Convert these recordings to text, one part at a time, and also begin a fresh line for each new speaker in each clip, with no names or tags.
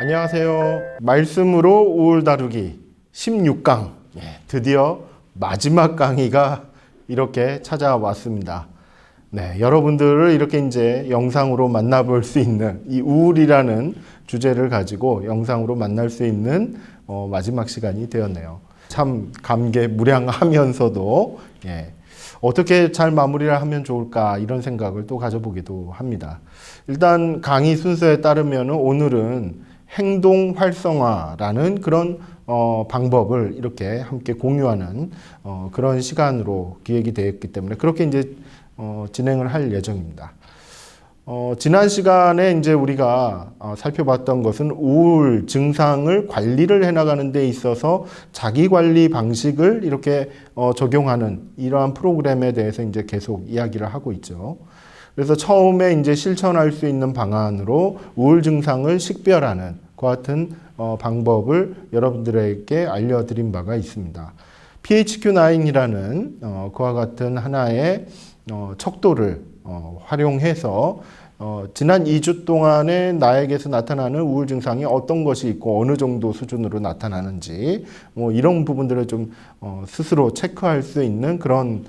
안녕하세요. 말씀으로 우울 다루기 16강. 드디어 마지막 강의가 이렇게 찾아왔습니다. 네, 여러분들을 이렇게 이제 영상으로 만나볼 수 있는 이 우울이라는 주제를 가지고 영상으로 만날 수 있는 마지막 시간이 되었네요. 참 감개무량하면서도 어떻게 잘 마무리를 하면 좋을까 이런 생각을 또 가져보기도 합니다. 일단 강의 순서에 따르면 오늘은 행동 활성화라는 그런 방법을 이렇게 함께 공유하는 그런 시간으로 기획이 되었기 때문에 그렇게 이제 진행을 할 예정입니다. 지난 시간에 이제 우리가 살펴봤던 것은 우울 증상을 관리를 해나가는 데 있어서 자기 관리 방식을 이렇게 적용하는 이러한 프로그램에 대해서 이제 계속 이야기를 하고 있죠. 그래서 처음에 이제 실천할 수 있는 방안으로 우울 증상을 식별하는 그와 같은 방법을 여러분들에게 알려드린 바가 있습니다. PHQ-9이라는 그와 같은 하나의 척도를 활용해서 지난 2주 동안에 나에게서 나타나는 우울 증상이 어떤 것이 있고 어느 정도 수준으로 나타나는지 이런 부분들을 좀 스스로 체크할 수 있는 그런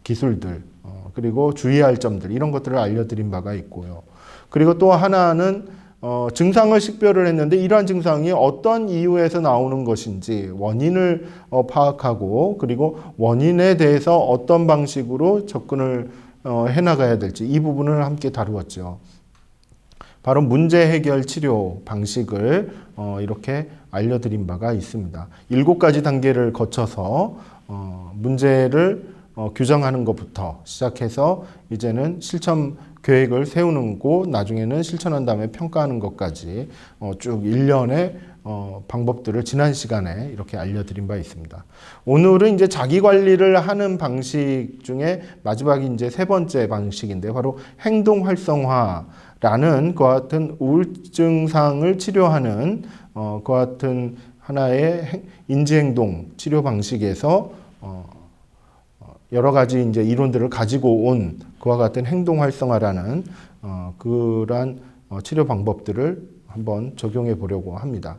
기술들 그리고 주의할 점들 이런 것들을 알려드린 바가 있고요. 그리고 또 하나는 증상을 식별을 했는데 이러한 증상이 어떤 이유에서 나오는 것인지 원인을 파악하고 그리고 원인에 대해서 어떤 방식으로 접근을 해나가야 될지 이 부분을 함께 다루었죠. 바로 문제 해결 치료 방식을 이렇게 알려드린 바가 있습니다. 7가지 단계를 거쳐서 문제를 규정하는 것부터 시작해서 이제는 실천 계획을 세우는 거 나중에는 실천한 다음에 평가하는 것까지 쭉 일련의 방법들을 지난 시간에 이렇게 알려드린 바 있습니다. 오늘은 이제 자기 관리를 하는 방식 중에 마지막이 이제 3번째 방식인데 바로 행동 활성화라는 그와 같은 우울증상을 치료하는 그와 같은 하나의 인지행동 치료 방식에서 여러 가지 이제 이론들을 가지고 온 그와 같은 행동 활성화라는 그러한 치료 방법들을 한번 적용해 보려고 합니다.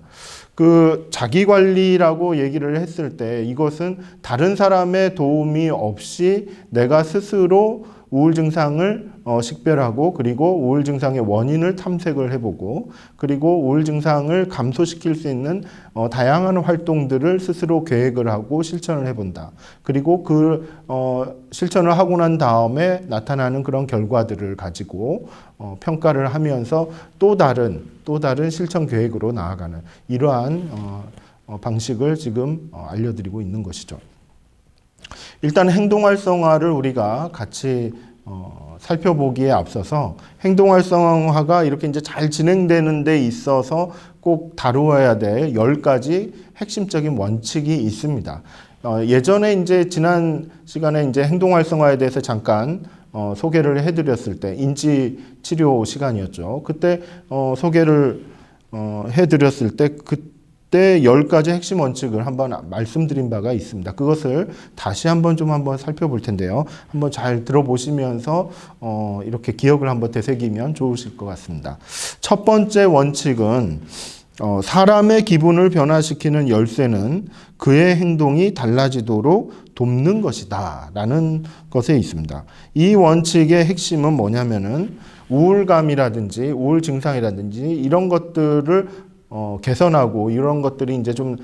그 자기 관리라고 얘기를 했을 때 이것은 다른 사람의 도움이 없이 내가 스스로 우울 증상을 식별하고 그리고 우울 증상의 원인을 탐색을 해보고 그리고 우울 증상을 감소시킬 수 있는 다양한 활동들을 스스로 계획을 하고 실천을 해본다. 그리고 그 실천을 하고 난 다음에 나타나는 그런 결과들을 가지고 평가를 하면서 또 다른 실천 계획으로 나아가는 이러한 방식을 지금 알려드리고 있는 것이죠. 일단 행동 활성화를 우리가 같이 살펴보기에 앞서서 행동 활성화가 이렇게 이제 잘 진행되는 데 있어서 꼭 다루어야 될 10가지 핵심적인 원칙이 있습니다. 예전에 이제 지난 시간에 이제 행동 활성화에 대해서 잠깐 소개를 해드렸을 때 인지 치료 시간이었죠. 그때 소개를 해드렸을 때 그때 10가지 핵심 원칙을 한번 말씀드린 바가 있습니다. 그것을 다시 한번 살펴볼 텐데요. 한번 잘 들어보시면서 이렇게 기억을 한번 되새기면 좋으실 것 같습니다. 첫 번째 원칙은 사람의 기분을 변화시키는 열쇠는 그의 행동이 달라지도록 돕는 것이다 라는 것에 있습니다. 이 원칙의 핵심은 뭐냐면은 우울감이라든지 우울 증상이라든지 이런 것들을 개선하고 이런 것들이 이제 좀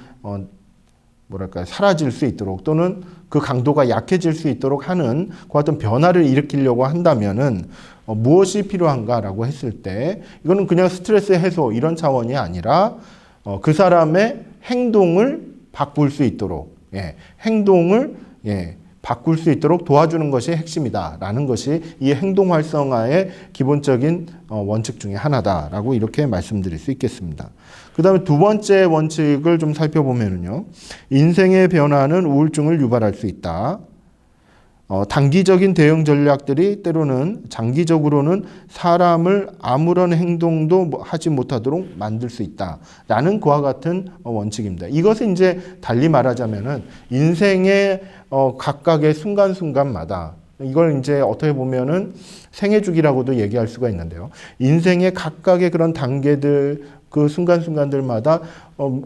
사라질 수 있도록 또는 그 강도가 약해질 수 있도록 하는 그 어떤 변화를 일으키려고 한다면은 무엇이 필요한가라고 했을 때 이거는 그냥 스트레스 해소 이런 차원이 아니라 그 사람의 행동을 바꿀 수 있도록 행동을 바꿀 수 있도록 도와주는 것이 핵심이다라는 것이 이 행동 활성화의 기본적인 원칙 중에 하나다라고 이렇게 말씀드릴 수 있겠습니다. 그 다음에 두 번째 원칙을 좀 살펴보면요. 인생의 변화는 우울증을 유발할 수 있다. 단기적인 대응 전략들이 때로는 장기적으로는 사람을 아무런 행동도 하지 못하도록 만들 수 있다라는 그와 같은 원칙입니다. 이것은 이제 달리 말하자면은 인생의 각각의 순간순간마다 이걸 이제 어떻게 보면은 생애주기라고도 얘기할 수가 있는데요. 인생의 각각의 그런 단계들 그 순간순간들마다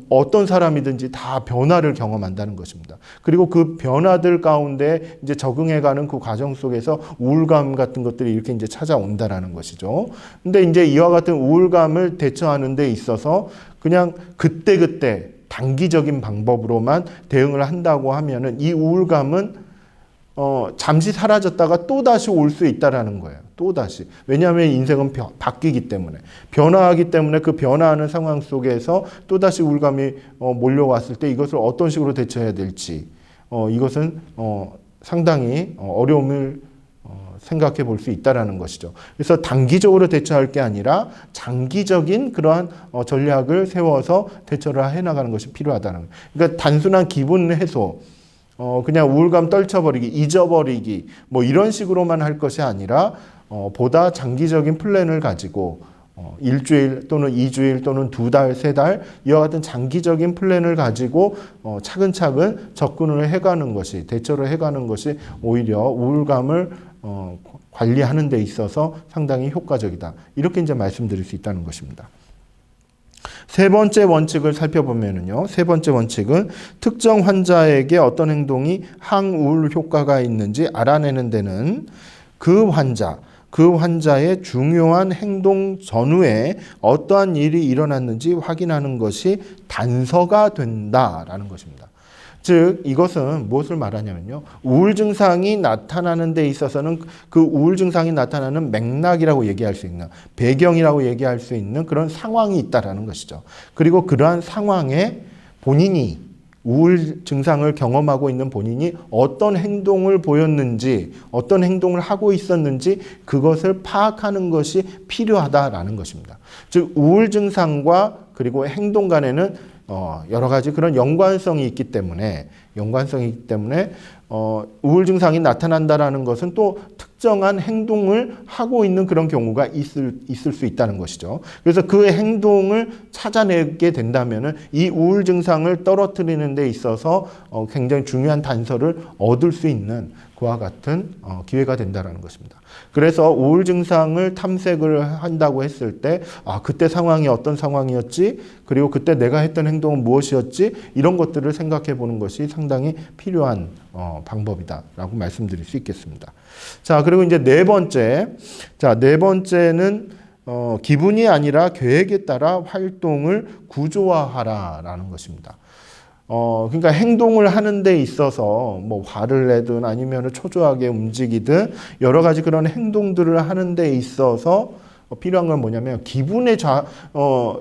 어떤 사람이든지 다 변화를 경험한다는 것입니다. 그리고 그 변화들 가운데 이제 적응해가는 그 과정 속에서 우울감 같은 것들이 이렇게 이제 찾아온다라는 것이죠. 근데 이제 이와 같은 우울감을 대처하는 데 있어서 그냥 그때그때 단기적인 방법으로만 대응을 한다고 하면은 이 우울감은 잠시 사라졌다가 또다시 올 수 있다라는 거예요. 또다시. 왜냐하면 인생은 바뀌기 때문에. 변화하기 때문에 그 변화하는 상황 속에서 또다시 우울감이 몰려왔을 때 이것을 어떤 식으로 대처해야 될지 이것은 상당히 어려움을 생각해 볼 수 있다라는 것이죠. 그래서 단기적으로 대처할 게 아니라 장기적인 그러한 전략을 세워서 대처를 해나가는 것이 필요하다는 거예요. 그러니까 단순한 기분 해소, 그냥 우울감 떨쳐버리기, 잊어버리기, 뭐 이런 식으로만 할 것이 아니라, 보다 장기적인 플랜을 가지고, 일주일 또는 2주일 또는 2달, 3달, 이와 같은 장기적인 플랜을 가지고, 차근차근 접근을 해가는 것이, 대처를 해가는 것이 오히려 우울감을, 관리하는 데 있어서 상당히 효과적이다. 이렇게 이제 말씀드릴 수 있다는 것입니다. 세 번째 원칙을 살펴보면요. 세 번째 원칙은 특정 환자에게 어떤 행동이 항우울 효과가 있는지 알아내는 데는 그 환자의 중요한 행동 전후에 어떠한 일이 일어났는지 확인하는 것이 단서가 된다라는 것입니다. 즉 이것은 무엇을 말하냐면요. 우울 증상이 나타나는 데 있어서는 그 우울 증상이 나타나는 맥락이라고 얘기할 수 있는, 배경이라고 얘기할 수 있는 그런 상황이 있다라는 것이죠. 그리고 그러한 상황에 본인이 우울 증상을 경험하고 있는 본인이 어떤 행동을 보였는지, 어떤 행동을 하고 있었는지 그것을 파악하는 것이 필요하다라는 것입니다. 즉 우울 증상과 그리고 행동 간에는 여러 가지 그런 연관성이 있기 때문에 우울 증상이 나타난다라는 것은 또 특정한 행동을 하고 있는 그런 경우가 있을 수 있다는 것이죠. 그래서 그 행동을 찾아내게 된다면은 이 우울 증상을 떨어뜨리는 데 있어서 굉장히 중요한 단서를 얻을 수 있는 그와 같은 기회가 된다는 것입니다. 그래서 우울 증상을 탐색을 한다고 했을 때 그때 상황이 어떤 상황이었지? 그리고 그때 내가 했던 행동은 무엇이었지? 이런 것들을 생각해 보는 것이 상당히 필요한 방법이다라고 말씀드릴 수 있겠습니다. 자, 그리고 이제 네 번째는 기분이 아니라 계획에 따라 활동을 구조화하라라는 것입니다. 그러니까 행동을 하는 데 있어서 뭐 화를 내든 아니면 초조하게 움직이든 여러 가지 그런 행동들을 하는 데 있어서 필요한 건 뭐냐면 기분에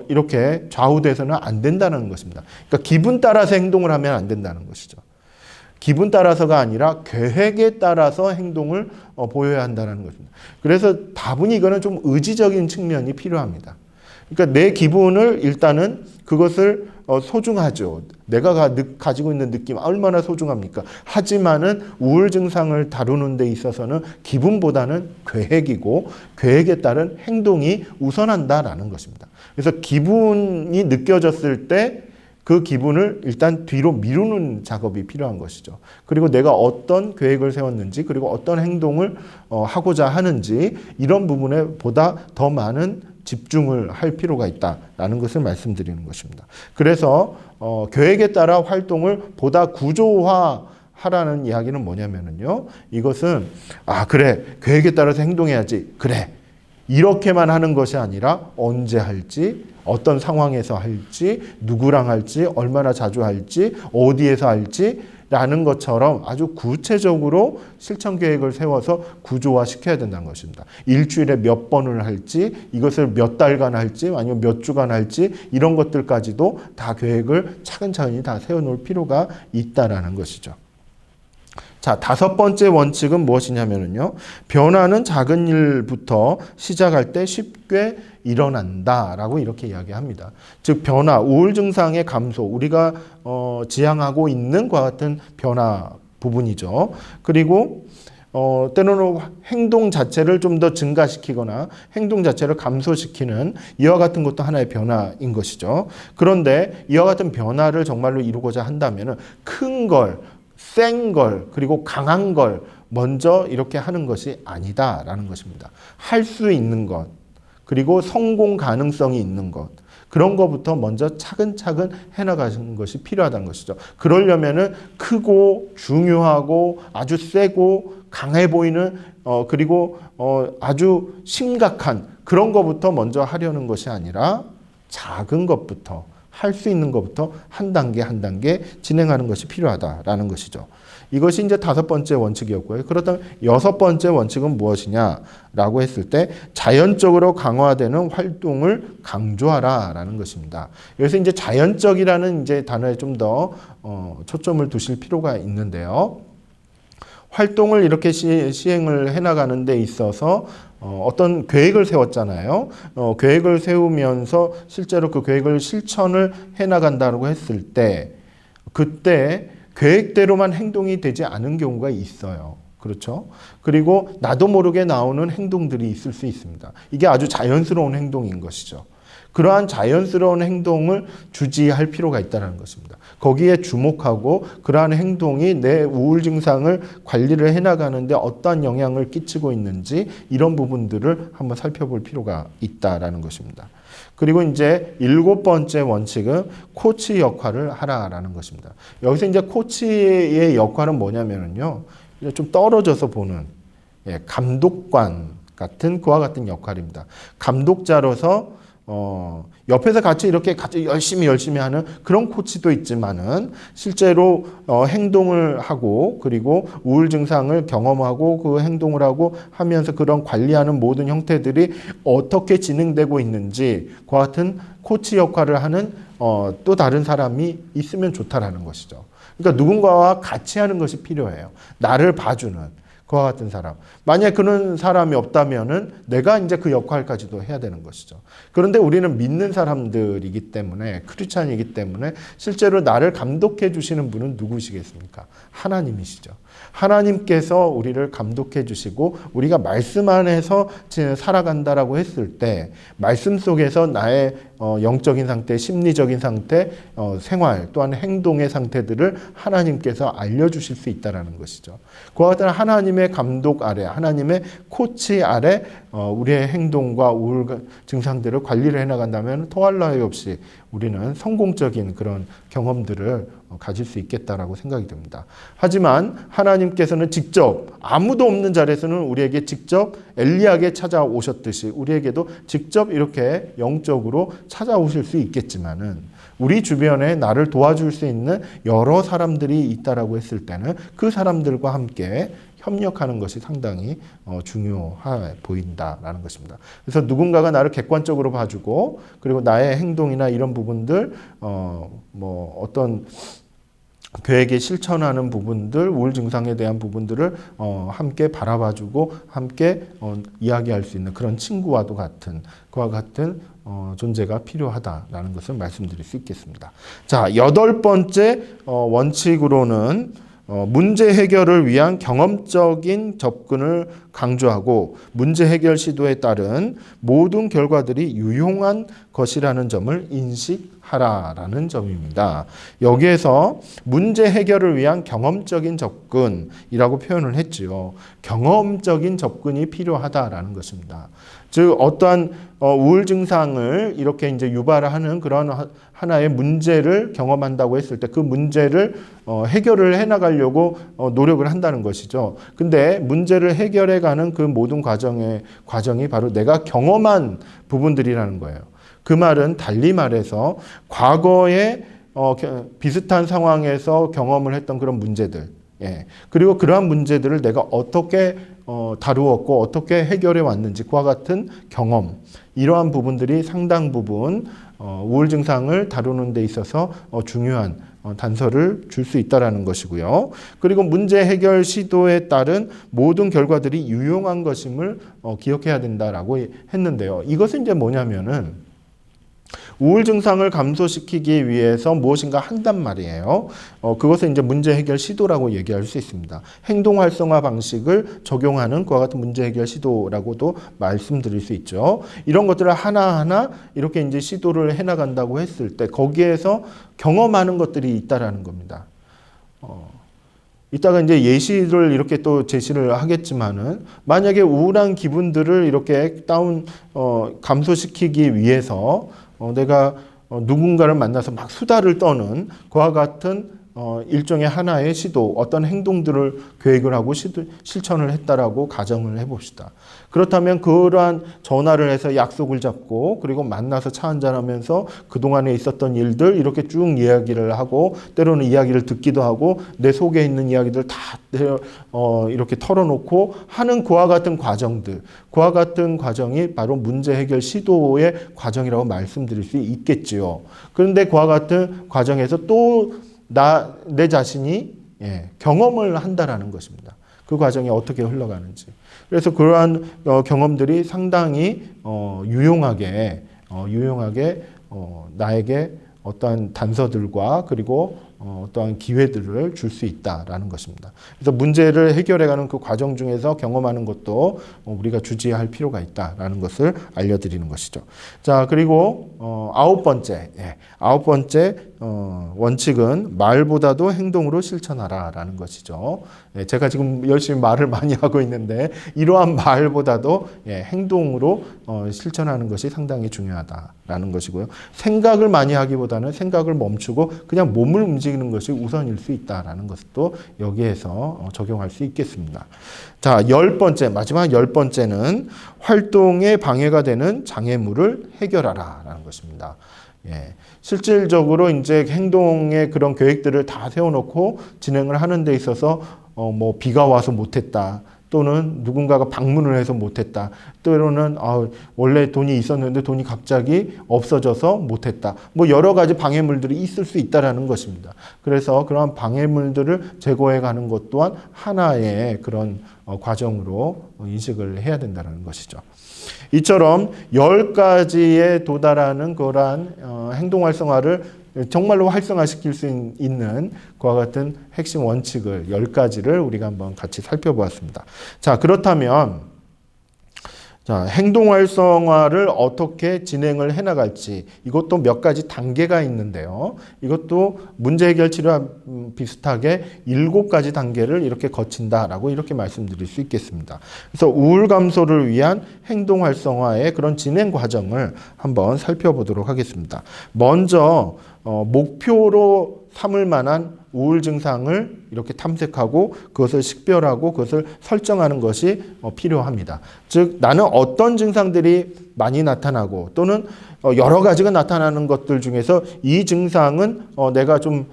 이렇게 좌우돼서는 안 된다는 것입니다. 그러니까 기분 따라서 행동을 하면 안 된다는 것이죠. 기분 따라서가 아니라 계획에 따라서 행동을 보여야 한다는 것입니다. 그래서 다분히 이거는 좀 의지적인 측면이 필요합니다. 그러니까 내 기분을 일단은 그것을 소중하죠. 내가 가지고 있는 느낌 얼마나 소중합니까? 하지만은 우울 증상을 다루는 데 있어서는 기분보다는 계획이고 계획에 따른 행동이 우선한다라는 것입니다. 그래서 기분이 느껴졌을 때 그 기분을 일단 뒤로 미루는 작업이 필요한 것이죠. 그리고 내가 어떤 계획을 세웠는지 그리고 어떤 행동을 하고자 하는지 이런 부분에 보다 더 많은 집중을 할 필요가 있다라는 것을 말씀드리는 것입니다. 그래서 계획에 따라 활동을 보다 구조화하라는 이야기는 뭐냐면요. 이것은 그래 계획에 따라서 행동해야지. 그래 이렇게만 하는 것이 아니라 언제 할지, 어떤 상황에서 할지, 누구랑 할지, 얼마나 자주 할지, 어디에서 할지 라는 것처럼 아주 구체적으로 실천 계획을 세워서 구조화시켜야 된다는 것입니다. 일주일에 몇 번을 할지, 이것을 몇 달간 할지, 아니면 몇 주간 할지 이런 것들까지도 다 계획을 차근차근히 다 세워놓을 필요가 있다라는 것이죠. 자, 다섯 번째 원칙은 무엇이냐면요. 변화는 작은 일부터 시작할 때 쉽게 일어난다라고 이렇게 이야기합니다. 즉 변화, 우울 증상의 감소, 우리가 지향하고 있는 것 같은 변화 부분이죠. 그리고 때로는 행동 자체를 좀 더 증가시키거나 행동 자체를 감소시키는 이와 같은 것도 하나의 변화인 것이죠. 그런데 이와 같은 변화를 정말로 이루고자 한다면 큰 걸, 센 걸, 그리고 강한 걸 먼저 이렇게 하는 것이 아니다라는 것입니다. 할 수 있는 것, 그리고 성공 가능성이 있는 것, 그런 것부터 먼저 차근차근 해나가는 것이 필요하다는 것이죠. 그러려면은 크고 중요하고 아주 세고 강해 보이는 그리고 아주 심각한 그런 것부터 먼저 하려는 것이 아니라 작은 것부터 할 수 있는 것부터 한 단계 한 단계 진행하는 것이 필요하다라는 것이죠. 이것이 이제 5번째 원칙이었고요. 그렇다면 6번째 원칙은 무엇이냐라고 했을 때 자연적으로 강화되는 활동을 강조하라라는 것입니다. 여기서 이제 자연적이라는 이제 단어에 좀 더 초점을 두실 필요가 있는데요. 활동을 이렇게 시행을 해나가는 데 있어서 어떤 계획을 세웠잖아요. 계획을 세우면서 실제로 그 계획을 실천을 해나간다고 했을 때 그때 계획대로만 행동이 되지 않은 경우가 있어요. 그렇죠? 그리고 나도 모르게 나오는 행동들이 있을 수 있습니다. 이게 아주 자연스러운 행동인 것이죠. 그러한 자연스러운 행동을 주지할 필요가 있다는 것입니다. 거기에 주목하고 그러한 행동이 내 우울 증상을 관리를 해나가는데 어떠한 영향을 끼치고 있는지 이런 부분들을 한번 살펴볼 필요가 있다라는 것입니다. 그리고 이제 7번째 원칙은 코치 역할을 하라라는 것입니다. 여기서 이제 코치의 역할은 뭐냐면요. 좀 떨어져서 보는 감독관 같은 그와 같은 역할입니다. 감독자로서 옆에서 같이 이렇게 같이 열심히 하는 그런 코치도 있지만은 실제로 행동을 하고 그리고 우울 증상을 경험하고 그 행동을 하고 하면서 그런 관리하는 모든 형태들이 어떻게 진행되고 있는지 그와 같은 코치 역할을 하는 또 다른 사람이 있으면 좋다라는 것이죠. 그러니까 누군가와 같이 하는 것이 필요해요. 나를 봐주는. 그와 같은 사람. 만약 그런 사람이 없다면은 내가 이제 그 역할까지도 해야 되는 것이죠. 그런데 우리는 믿는 사람들이기 때문에 크리스찬이기 때문에 실제로 나를 감독해 주시는 분은 누구시겠습니까? 하나님이시죠. 하나님께서 우리를 감독해 주시고 우리가 말씀 안에서 살아간다라고 했을 때 말씀 속에서 나의 영적인 상태, 심리적인 상태, 생활 또한 행동의 상태들을 하나님께서 알려주실 수 있다는 것이죠. 그와 같은 하나님의 감독 아래, 하나님의 코치 아래 우리의 행동과 우울 증상들을 관리를 해나간다면 더할 나위 없이 우리는 성공적인 그런 경험들을 가질 수 있겠다라고 생각이 듭니다. 하지만 하나님께서는 직접 아무도 없는 자리에서는 우리에게 직접 엘리야에게 찾아오셨듯이 우리에게도 직접 이렇게 영적으로 찾아오실 수 있겠지만은 우리 주변에 나를 도와줄 수 있는 여러 사람들이 있다라고 했을 때는 그 사람들과 함께 협력하는 것이 상당히 중요해 보인다라는 것입니다. 그래서 누군가가 나를 객관적으로 봐주고 그리고 나의 행동이나 이런 부분들 어떤 계획에 실천하는 부분들, 우울 증상에 대한 부분들을 함께 바라봐주고 함께 이야기할 수 있는 그런 친구와도 같은 그와 같은 존재가 필요하다라는 것을 말씀드릴 수 있겠습니다. 자, 8번째 원칙으로는 문제 해결을 위한 경험적인 접근을 강조하고 문제 해결 시도에 따른 모든 결과들이 유용한 것이라는 점을 인식하라라는 점입니다. 여기에서 문제 해결을 위한 경험적인 접근이라고 표현을 했지요. 경험적인 접근이 필요하다라는 것입니다. 즉 어떠한 우울 증상을 이렇게 이제 유발하는 그런 하나의 문제를 경험한다고 했을 때 그 문제를 해결을 해나가려고 노력을 한다는 것이죠. 근데 문제를 해결해가는 그 모든 과정이 바로 내가 경험한 부분들이라는 거예요. 그 말은 달리 말해서 과거에 비슷한 상황에서 경험을 했던 그런 문제들, 그리고 그러한 문제들을 내가 어떻게 다루었고 어떻게 해결해 왔는지 그와 같은 경험, 이러한 부분들이 상당 부분 우울 증상을 다루는 데 있어서 중요한 단서를 줄 수 있다는 것이고요. 그리고 문제 해결 시도에 따른 모든 결과들이 유용한 것임을 기억해야 된다라고 했는데요. 이것은 이제 뭐냐면은 우울 증상을 감소시키기 위해서 무엇인가 한단 말이에요. 그것을 이제 문제 해결 시도라고 얘기할 수 있습니다. 행동 활성화 방식을 적용하는 그와 같은 문제 해결 시도라고도 말씀드릴 수 있죠. 이런 것들을 하나하나 이렇게 이제 시도를 해나간다고 했을 때 거기에서 경험하는 것들이 있다라는 겁니다. 이따가 이제 예시를 이렇게 또 제시를 하겠지만은 만약에 우울한 기분들을 이렇게 감소시키기 위해서 내가 누군가를 만나서 막 수다를 떠는 그와 같은 일종의 하나의 시도, 어떤 행동들을 계획을 하고 실천을 했다라고 가정을 해봅시다. 그렇다면 그러한 전화를 해서 약속을 잡고 그리고 만나서 차 한잔하면서 그동안에 있었던 일들 이렇게 쭉 이야기를 하고 때로는 이야기를 듣기도 하고 내 속에 있는 이야기들 다 이렇게 털어놓고 하는 그와 같은 과정들, 그와 같은 과정이 바로 문제 해결 시도의 과정이라고 말씀드릴 수 있겠지요. 그런데 그와 같은 과정에서 또 내 자신이 경험을 한다라는 것입니다. 그 과정이 어떻게 흘러가는지. 그래서 그러한 경험들이 상당히 유용하게 나에게 어떠한 단서들과 그리고 어떠한 기회들을 줄 수 있다라는 것입니다. 그래서 문제를 해결해가는 그 과정 중에서 경험하는 것도 우리가 주지할 필요가 있다라는 것을 알려드리는 것이죠. 자, 그리고 아홉 번째 원칙은 말보다도 행동으로 실천하라라는 것이죠. 제가 지금 열심히 말을 많이 하고 있는데 이러한 말보다도 행동으로 실천하는 것이 상당히 중요하다라는 것이고요. 생각을 많이 하기보다는 생각을 멈추고 그냥 몸을 움직이는 것이 우선일 수 있다라는 것도 여기에서 적용할 수 있겠습니다. 자, 마지막 10번째는 활동에 방해가 되는 장애물을 해결하라라는 것입니다. 실질적으로 이제 행동의 그런 계획들을 다 세워놓고 진행을 하는 데 있어서 비가 와서 못했다. 또는 누군가가 방문을 해서 못했다. 때로는 원래 돈이 있었는데 돈이 갑자기 없어져서 못했다. 여러 가지 방해물들이 있을 수 있다라는 것입니다. 그래서 그러한 방해물들을 제거해가는 것 또한 하나의 그런 과정으로 인식을 해야 된다는 것이죠. 이처럼 10가지에 도달하는 그러한 행동 활성화를 정말로 활성화시킬 수 있는 그와 같은 핵심 원칙을 10가지를 우리가 한번 같이 살펴보았습니다. 자, 그렇다면 행동 활성화를 어떻게 진행을 해나갈지 이것도 몇 가지 단계가 있는데요. 이것도 문제 해결 치료와 비슷하게 7가지 단계를 이렇게 거친다라고 이렇게 말씀드릴 수 있겠습니다. 그래서 우울 감소를 위한 행동 활성화의 그런 진행 과정을 한번 살펴보도록 하겠습니다. 먼저 목표로 삼을 만한 우울 증상을 이렇게 탐색하고 그것을 식별하고 그것을 설정하는 것이 필요합니다. 즉 나는 어떤 증상들이 많이 나타나고 또는 여러 가지가 나타나는 것들 중에서 이 증상은 내가 좀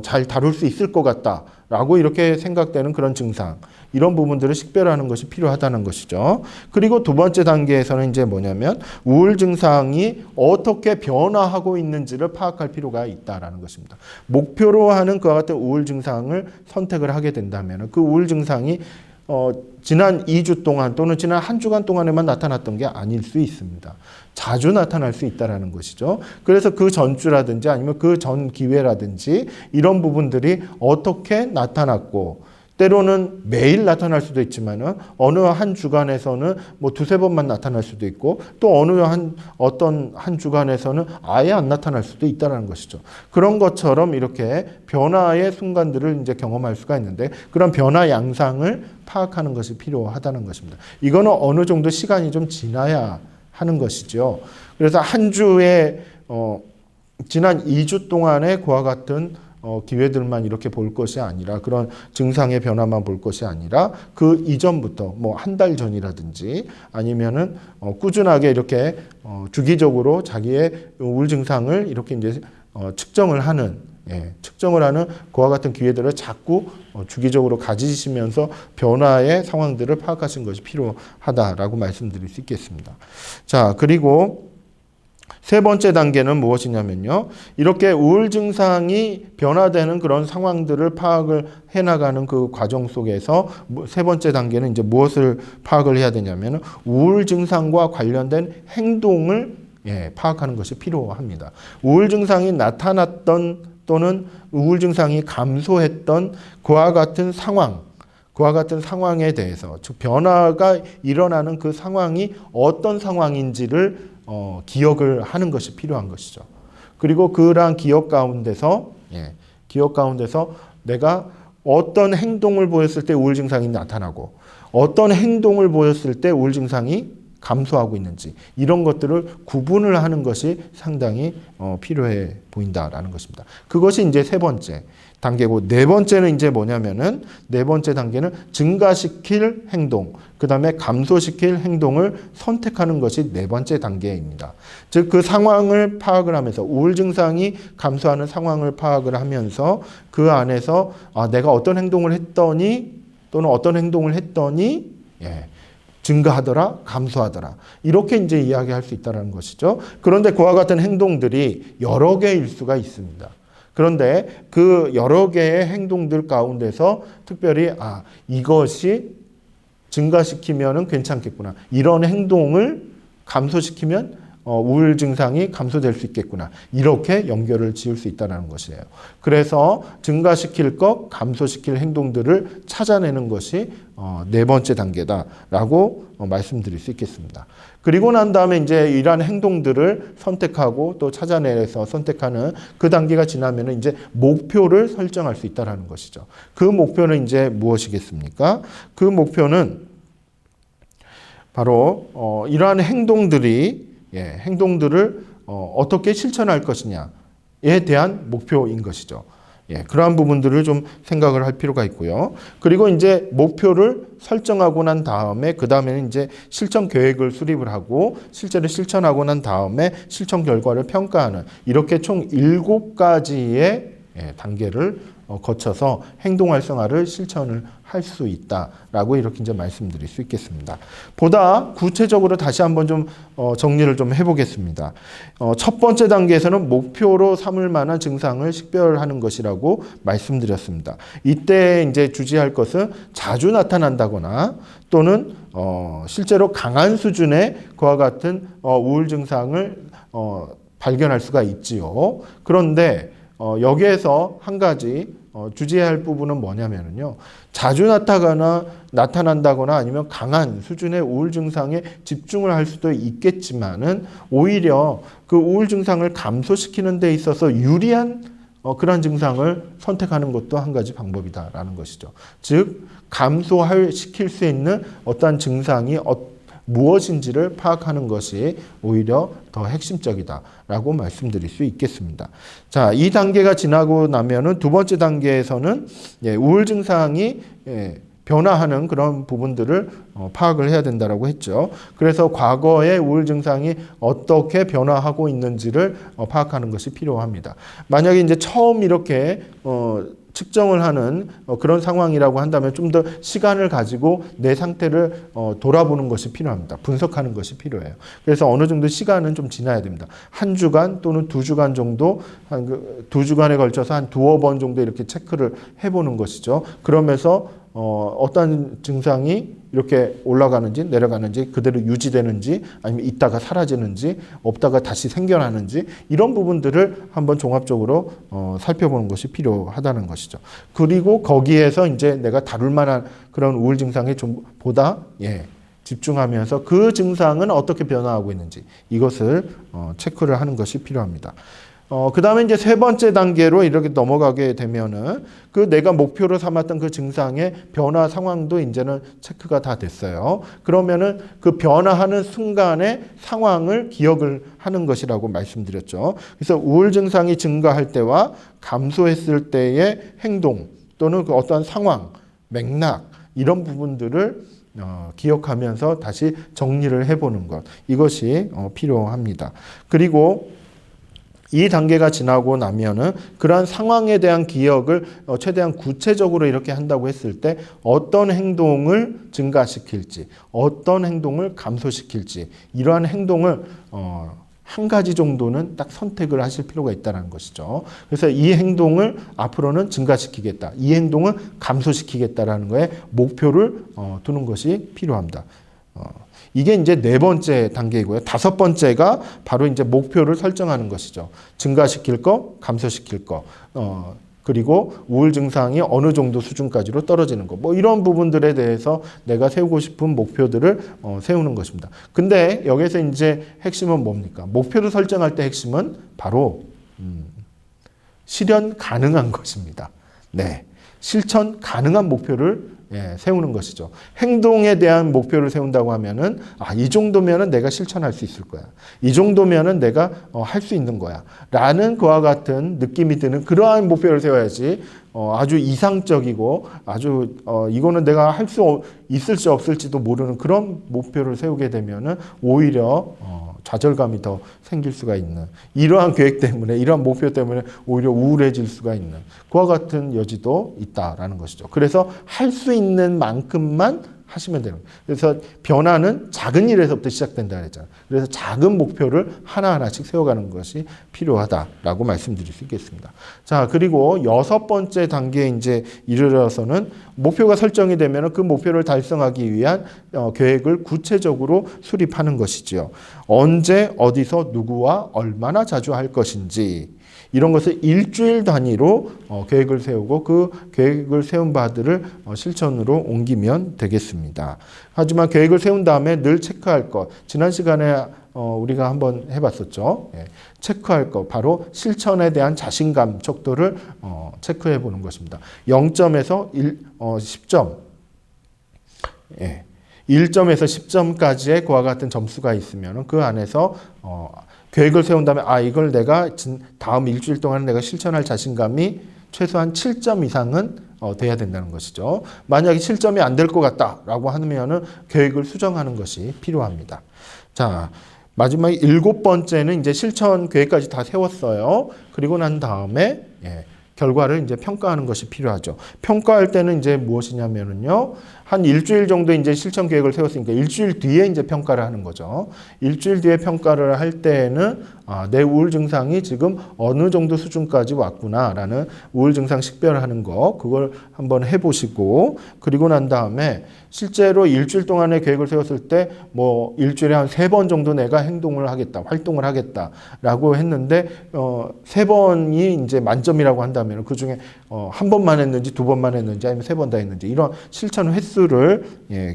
잘 다룰 수 있을 것 같다라고 이렇게 생각되는 그런 증상, 이런 부분들을 식별하는 것이 필요하다는 것이죠. 그리고 두 번째 단계에서는 이제 뭐냐면 우울 증상이 어떻게 변화하고 있는지를 파악할 필요가 있다라는 것입니다. 목표로 하는 그와 같은 우울 증상을 선택을 하게 된다면 그 우울 증상이 지난 2주 동안 또는 지난 한 주간 동안에만 나타났던 게 아닐 수 있습니다. 자주 나타날 수 있다는 것이죠. 그래서 그 전주라든지 아니면 그 전 기회라든지 이런 부분들이 어떻게 나타났고 때로는 매일 나타날 수도 있지만은 어느 한 주간에서는 두세 번만 나타날 수도 있고 또 어떤 한 주간에서는 아예 안 나타날 수도 있다는 것이죠. 그런 것처럼 이렇게 변화의 순간들을 이제 경험할 수가 있는데 그런 변화 양상을 파악하는 것이 필요하다는 것입니다. 이거는 어느 정도 시간이 좀 지나야 하는 것이죠. 그래서 한 주에 지난 2주 동안의 그와 같은 기회들만 이렇게 볼 것이 아니라 그런 증상의 변화만 볼 것이 아니라 그 이전부터 한 달 전이라든지 아니면은 꾸준하게 이렇게 주기적으로 자기의 우울 증상을 이렇게 이제 측정을 하는 그와 같은 기회들을 자꾸 주기적으로 가지시면서 변화의 상황들을 파악하신 것이 필요하다라고 말씀드릴 수 있겠습니다. 자, 그리고 세 번째 단계는 무엇이냐면요. 이렇게 우울 증상이 변화되는 그런 상황들을 파악을 해나가는 그 과정 속에서 세 번째 단계는 이제 무엇을 파악을 해야 되냐면 우울 증상과 관련된 행동을 파악하는 것이 필요합니다. 우울 증상이 나타났던 또는 우울 증상이 감소했던 그와 같은 상황에 대해서 즉 변화가 일어나는 그 상황이 어떤 상황인지를 기억을 하는 것이 필요한 것이죠. 그리고 그러한 기억 가운데서 내가 어떤 행동을 보였을 때 우울 증상이 나타나고 어떤 행동을 보였을 때 우울 증상이 감소하고 있는지 이런 것들을 구분을 하는 것이 상당히 필요해 보인다라는 것입니다. 그것이 이제 세 번째 단계고, 네 번째는 이제 뭐냐면은, 네 번째 단계는 증가시킬 행동, 그 다음에 감소시킬 행동을 선택하는 것이 네 번째 단계입니다. 즉, 그 상황을 파악을 하면서, 우울 증상이 감소하는 상황을 파악을 하면서 그 안에서 내가 어떤 행동을 했더니, 또는 어떤 행동을 했더니, 증가하더라, 감소하더라. 이렇게 이제 이야기할 수 있다는 것이죠. 그런데 그와 같은 행동들이 여러 개일 수가 있습니다. 그런데 그 여러 개의 행동들 가운데서 특별히 이것이 증가시키면은 괜찮겠구나. 이런 행동을 감소시키면 우울 증상이 감소될 수 있겠구나. 이렇게 연결을 지을 수 있다는 것이에요. 그래서 증가시킬 것, 감소시킬 행동들을 찾아내는 것이 네 번째 단계다라고 말씀드릴 수 있겠습니다. 그리고 난 다음에 이제 이러한 행동들을 선택하고 또 찾아내서 선택하는 그 단계가 지나면은 이제 목표를 설정할 수 있다는 것이죠. 그 목표는 이제 무엇이겠습니까? 그 목표는 바로 이러한 행동들을 어떻게 실천할 것이냐에 대한 목표인 것이죠. 그러한 부분들을 좀 생각을 할 필요가 있고요. 그리고 이제 목표를 설정하고 난 다음에 그 다음에는 이제 실천 계획을 수립을 하고 실제로 실천하고 난 다음에 실천 결과를 평가하는, 이렇게 총 7가지의 단계를 거쳐서 행동 활성화를 실천을 할 수 있다라고 이렇게 이제 말씀드릴 수 있겠습니다. 보다 구체적으로 다시 한번 좀 정리를 좀 해보겠습니다. 첫 번째 단계에서는 목표로 삼을 만한 증상을 식별하는 것이라고 말씀드렸습니다. 이때 이제 주의할 것은 자주 나타난다거나 또는 실제로 강한 수준의 그와 같은 우울 증상을 발견할 수가 있지요. 그런데 여기에서 한 가지 주의해야 할 부분은 뭐냐면요. 자주 나타난다거나 아니면 강한 수준의 우울 증상에 집중을 할 수도 있겠지만은 오히려 그 우울 증상을 감소시키는 데 있어서 유리한 그런 증상을 선택하는 것도 한 가지 방법이다라는 것이죠. 즉, 감소시킬 수 있는 어떠한 증상이 무엇인지를 파악하는 것이 오히려 더 핵심적이다라고 말씀드릴 수 있겠습니다. 자, 이 단계가 지나고 나면은 두 번째 단계에서는 우울 증상이 변화하는 그런 부분들을 파악을 해야 된다라고 했죠. 그래서 과거의 우울 증상이 어떻게 변화하고 있는지를 파악하는 것이 필요합니다. 만약에 이제 처음 이렇게 측정을 하는 그런 상황이라고 한다면 좀 더 시간을 가지고 내 상태를 돌아보는 것이 필요합니다. 분석하는 것이 필요해요. 그래서 어느 정도 시간은 좀 지나야 됩니다. 한 주간 또는 2주간 정도, 한 2주간에 걸쳐서 한 2-번 정도 이렇게 체크를 해보는 것이죠. 그러면서 어떤 증상이 이렇게 올라가는지 내려가는지 그대로 유지되는지 아니면 있다가 사라지는지 없다가 다시 생겨나는지 이런 부분들을 한번 종합적으로 살펴보는 것이 필요하다는 것이죠. 그리고 거기에서 이제 내가 다룰 만한 그런 우울 증상에 좀 보다 집중하면서 그 증상은 어떻게 변화하고 있는지 이것을 체크를 하는 것이 필요합니다. 그 다음에 이제 세 번째 단계로 이렇게 넘어가게 되면은 그 내가 목표로 삼았던 그 증상의 변화 상황도 이제는 체크가 다 됐어요. 그러면은 그 변화하는 순간의 상황을 기억을 하는 것이라고 말씀드렸죠. 그래서 우울 증상이 증가할 때와 감소했을 때의 행동 또는 그 어떠한 상황, 맥락 이런 부분들을 기억하면서 다시 정리를 해보는 것. 이것이 필요합니다. 그리고 이 단계가 지나고 나면은 그러한 상황에 대한 기억을 최대한 구체적으로 이렇게 한다고 했을 때 어떤 행동을 증가시킬지, 어떤 행동을 감소시킬지 이러한 행동을 한 가지 정도는 딱 선택을 하실 필요가 있다는 것이죠. 그래서 이 행동을 앞으로는 증가시키겠다, 이 행동을 감소시키겠다라는 거에 목표를 두는 것이 필요합니다. 이게 이제 네 번째 단계이고요. 다섯 번째가 바로 이제 목표를 설정하는 것이죠. 증가시킬 거, 감소시킬 거, 그리고 우울 증상이 어느 정도 수준까지로 떨어지는 거, 뭐 이런 부분들에 대해서 내가 세우고 싶은 목표들을 세우는 것입니다. 근데 여기서 이제 핵심은 뭡니까? 목표를 설정할 때 핵심은 바로 실현 가능한 것입니다. 네, 실천 가능한 목표를 세우는 것이죠. 행동에 대한 목표를 세운다고 하면은 이 정도면은 내가 실천할 수 있을 거야. 이 정도면은 내가 할 수 있는 거야. 라는 그와 같은 느낌이 드는 그러한 목표를 세워야지. 아주 이상적이고 아주 이거는 내가 할 수 있을지 없을지도 모르는 그런 목표를 세우게 되면은 오히려 좌절감이 더 생길 수가 있는, 이러한 계획 때문에, 이러한 목표 때문에 오히려 우울해질 수가 있는 그와 같은 여지도 있다라는 것이죠. 그래서 할 수 있는 만큼만 하시면 되는 거예요. 그래서 변화는 작은 일에서부터 시작된다 그랬잖아요. 그래서 작은 목표를 하나하나씩 세워가는 것이 필요하다라고 말씀드릴 수 있겠습니다. 자, 그리고 6번째 단계에 이제 이르러서는 목표가 설정이 되면 그 목표를 달성하기 위한 계획을 구체적으로 수립하는 것이지요. 언제, 어디서, 누구와 얼마나 자주 할 것인지, 이런 것을 일주일 단위로 계획을 세우고 그 계획을 세운 바들을 실천으로 옮기면 되겠습니다. 하지만 계획을 세운 다음에 늘 체크할 것, 지난 시간에 우리가 한번 해봤었죠. 체크할 것, 바로 실천에 대한 자신감 척도를 체크해 보는 것입니다. 0점에서 10점, 1점에서 10점까지의 그와 같은 점수가 있으면 그 안에서 계획을 세운 다음에 이걸 내가 다음 일주일 동안 내가 실천할 자신감이 최소한 7점 이상은 돼야 된다는 것이죠. 만약에 7점이 안 될 것 같다라고 하면은 계획을 수정하는 것이 필요합니다. 자, 마지막 7번째는 이제 실천 계획까지 다 세웠어요. 그리고 난 다음에 결과를 이제 평가하는 것이 필요하죠. 평가할 때는 이제 무엇이냐면은요, 한 일주일 정도 이제 실천 계획을 세웠으니까 일주일 뒤에 이제 평가를 하는 거죠. 일주일 뒤에 평가를 할 때는 내 우울 증상이 지금 어느 정도 수준까지 왔구나라는 우울 증상 식별하는 거, 그걸 한번 해보시고, 그리고 난 다음에 실제로 일주일 동안의 계획을 세웠을 때 뭐 일주일에 한 3번 정도 내가 행동을 하겠다, 활동을 하겠다라고 했는데 3번이 이제 만점이라고 한다면 그 중에 한 번만 했는지 2번만 했는지 아니면 3번 다 했는지 이런 실천 횟수를